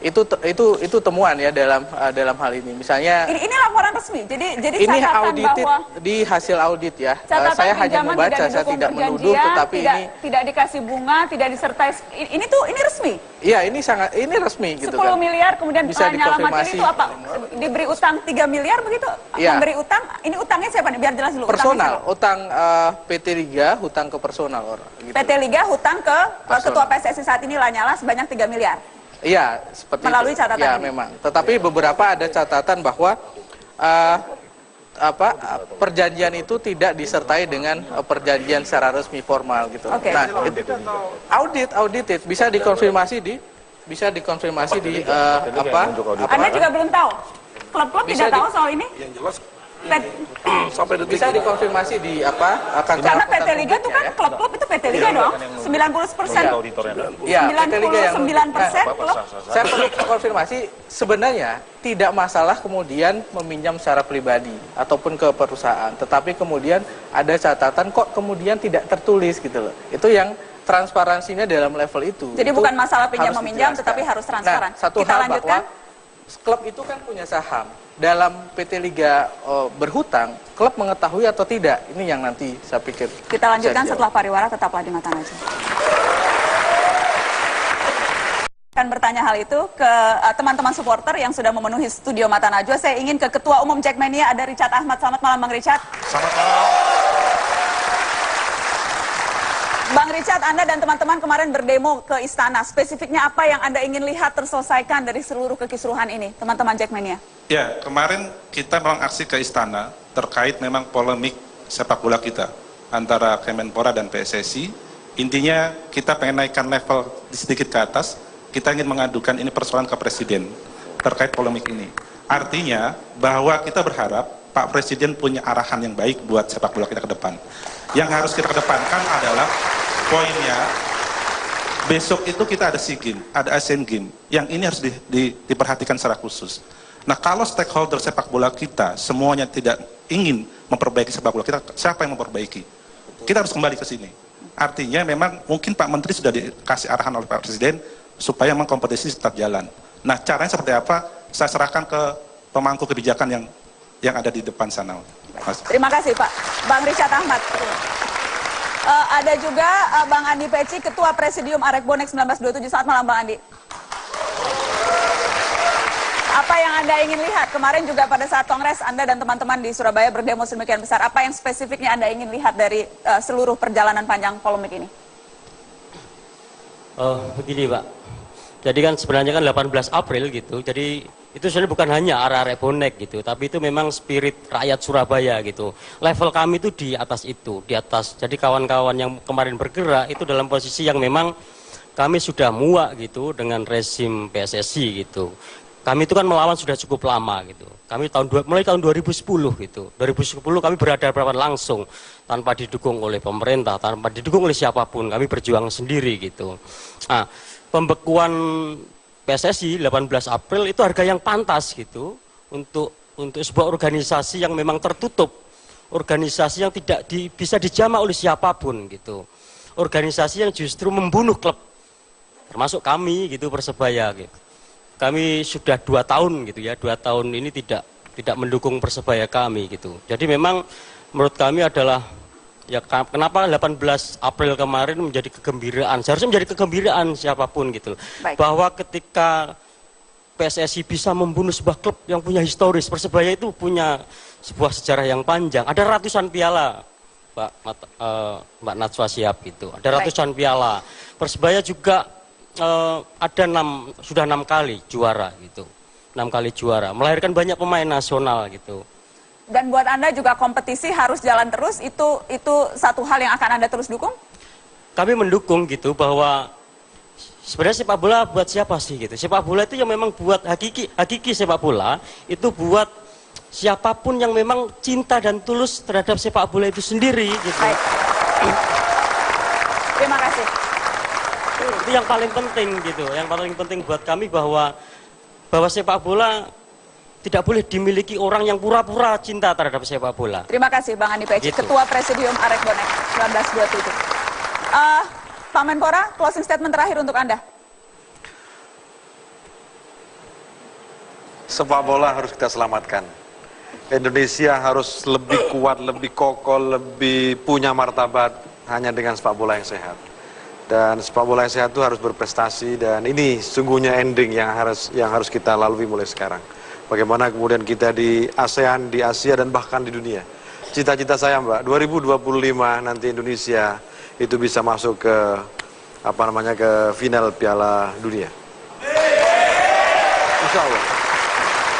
itu temuan ya dalam hal ini. Misalnya ini laporan resmi. Jadi ini catatan audited bahwa di hasil audit ya. Catatan Saya hanya membaca, saya tidak menuduh, tetapi tidak dikasih bunga, tidak disertai. Ini resmi. Iya, ini resmi gitu 10 kan. miliar kemudian bisa nyalamatin itu apa? Diberi utang 3 miliar begitu? Ya. Memberi utang, ini utangnya siapa nih? Biar jelas dulu. Personal, utang PT Liga, hutang ke personal orang. Gitu. PT Liga hutang ke ketua PSSI saat ini Lanyala sebanyak 3 miliar. Iya, seperti melalui itu. Catatan ya, ini. Memang. Tetapi beberapa ada catatan bahwa perjanjian itu tidak disertai dengan perjanjian secara resmi formal gitu. Nah, audited bisa dikonfirmasi di Anda juga belum tahu. Klub-klub tidak tahu soal ini? Yang jelas Sampai detik bisa dikonfirmasi di apa? Karena PT Liga itu kan klub-klub itu PT Liga dong, 90%. Iya, PT Liga yang 99% klub. Saya perlu konfirmasi, sebenarnya tidak masalah kemudian meminjam secara pribadi ataupun ke perusahaan, tetapi kemudian ada catatan kok kemudian tidak tertulis gitu loh. Itu yang transparansinya dalam level itu. Jadi bukan masalah pinjam meminjam, tetapi harus transparan. Nah, satu kita hal lanjutkan. bahwa klub itu kan punya saham. Dalam PT Liga berhutang, klub mengetahui atau tidak? Ini yang nanti saya pikir. Kita lanjutkan setelah pariwara, tetaplah di Mata Najwa. Akan bertanya hal itu ke teman-teman supporter yang sudah memenuhi studio Mata Najwa. Saya ingin ke Ketua Umum Jackmania, ada Richard Ahmad. Selamat malam, Bang Richard. Selamat malam. Bang Richard, Anda dan teman-teman kemarin berdemo ke Istana. Spesifiknya apa yang Anda ingin lihat terselesaikan dari seluruh kekisruhan ini, teman-teman Jackmania? Ya, kemarin kita memang aksi ke Istana terkait memang polemik sepak bola kita antara Kemenpora dan PSSI. Intinya kita pengen naikkan level sedikit ke atas. Kita ingin mengadukan ini persoalan ke Presiden terkait polemik ini. Artinya bahwa kita berharap Pak Presiden punya arahan yang baik buat sepak bola kita ke depan. Yang harus kita kedepankan adalah poinnya, besok itu kita ada SEA Games, ada Asian Games. Yang ini harus diperhatikan secara khusus. Nah, kalau stakeholder sepak bola kita semuanya tidak ingin memperbaiki sepak bola kita, siapa yang memperbaiki? Kita harus kembali ke sini. Artinya memang mungkin Pak Menteri sudah dikasih arahan oleh Pak Presiden supaya memang kompetisi tetap jalan. Nah, caranya seperti apa? Saya serahkan ke pemangku kebijakan yang ada di depan sana. Mas. Terima kasih Pak. Bang Richard Ahmad. Ada juga Bang Andi Peci, Ketua Presidium Arek Bonek 1927. Selamat malam Bang Andi. Apa yang Anda ingin lihat? Kemarin juga pada saat Kongres Anda dan teman-teman di Surabaya berdemo sedemikian besar. Apa yang spesifiknya Anda ingin lihat dari seluruh perjalanan panjang polemik ini? Begini Pak. Jadi kan sebenarnya kan 18 April gitu. Jadi itu sebenarnya bukan hanya arek-arek bonek gitu, tapi itu memang spirit rakyat Surabaya gitu. Level kami itu di atas itu, di atas. Jadi kawan-kawan yang kemarin bergerak itu dalam posisi yang memang kami sudah muak gitu dengan rezim PSSI gitu. Kami itu kan melawan sudah cukup lama gitu. Kami mulai tahun 2010 gitu. 2010 kami berhadapan langsung tanpa didukung oleh pemerintah, tanpa didukung oleh siapapun. Kami berjuang sendiri gitu. Nah, pembekuan PSSI 18 April itu harga yang pantas gitu untuk sebuah organisasi yang memang tertutup, organisasi yang tidak bisa dijamah oleh siapapun gitu, organisasi yang justru membunuh klub, termasuk kami gitu Persebaya gitu. Kami sudah 2 tahun gitu ya, 2 tahun ini tidak mendukung Persebaya kami gitu. Jadi memang menurut kami adalah ya kenapa 18 April kemarin menjadi kegembiraan, seharusnya menjadi kegembiraan siapapun gitu. Baik. Bahwa ketika PSSI bisa membunuh sebuah klub yang punya historis, Persebaya itu punya sebuah sejarah yang panjang, ada ratusan piala Mbak Najwa Shihab gitu, ada ratusan piala. Persebaya juga ada sudah 6 kali juara gitu, 6 kali juara, melahirkan banyak pemain nasional gitu. Dan buat Anda juga kompetisi harus jalan terus, itu satu hal yang akan Anda terus dukung? Kami mendukung gitu, bahwa sebenarnya sepak bola buat siapa sih gitu. Sepak bola itu yang memang buat hakiki sepak bola, itu buat siapapun yang memang cinta dan tulus terhadap sepak bola itu sendiri gitu. Baik. Terima kasih. Itu yang paling penting gitu, yang paling penting buat kami bahwa sepak bola tidak boleh dimiliki orang yang pura-pura cinta terhadap sepak bola. Terima kasih Bang Andi Peci, gitu. Ketua Presidium Arek Bonek 1927. Pak Menpora, closing statement terakhir untuk Anda. Sepak bola harus kita selamatkan. Indonesia harus lebih kuat, lebih kokoh, lebih punya martabat hanya dengan sepak bola yang sehat. Dan sepak bola yang sehat itu harus berprestasi, dan ini sungguhnya ending yang harus kita lalui mulai sekarang. Bagaimana kemudian kita di ASEAN, di Asia, dan bahkan di dunia. Cita-cita saya Mbak, 2025 nanti Indonesia itu bisa masuk ke ke final Piala Dunia. Insya Allah.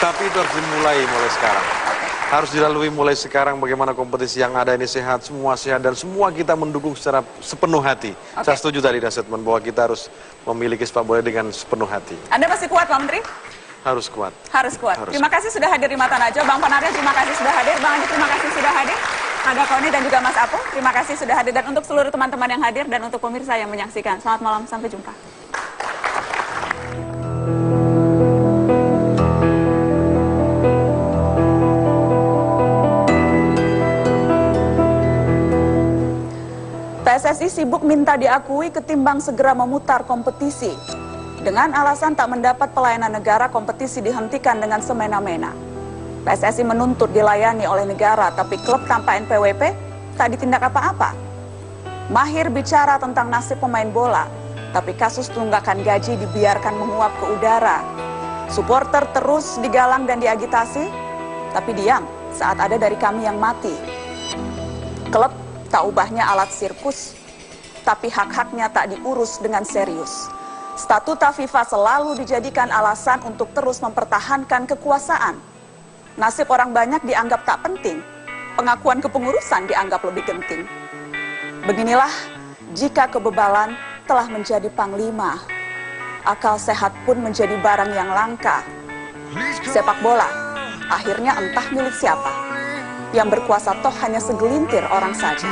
Tapi itu harus dimulai mulai sekarang. Harus dilalui mulai sekarang bagaimana kompetisi yang ada ini sehat, semua sehat, dan semua kita mendukung secara sepenuh hati. Saya setuju tadi dengan statement bahwa kita harus memiliki sepak bola dengan sepenuh hati. Anda masih kuat Pak Menteri? Harus kuat. Harus kuat. Terima kasih sudah hadir di Mata Najwa. Bang Panarya, terima kasih sudah hadir. Bang Andi, terima kasih sudah hadir. Aga Koni dan juga Mas Apo, terima kasih sudah hadir. Dan untuk seluruh teman-teman yang hadir dan untuk pemirsa yang menyaksikan. Selamat malam, sampai jumpa. PSSI sibuk minta diakui ketimbang segera memutar kompetisi. Dengan alasan tak mendapat pelayanan negara, kompetisi dihentikan dengan semena-mena. PSSI menuntut dilayani oleh negara, tapi klub tanpa NPWP tak ditindak apa-apa. Mahir bicara tentang nasib pemain bola, tapi kasus tunggakan gaji dibiarkan menguap ke udara. Supporter terus digalang dan diagitasi, tapi diam saat ada dari kami yang mati. Klub tak ubahnya alat sirkus, tapi hak-haknya tak diurus dengan serius. Statuta FIFA selalu dijadikan alasan untuk terus mempertahankan kekuasaan. Nasib orang banyak dianggap tak penting, pengakuan kepengurusan dianggap lebih genting. Beginilah jika kebebalan telah menjadi panglima, akal sehat pun menjadi barang yang langka. Sepak bola akhirnya entah milik siapa, yang berkuasa toh hanya segelintir orang saja.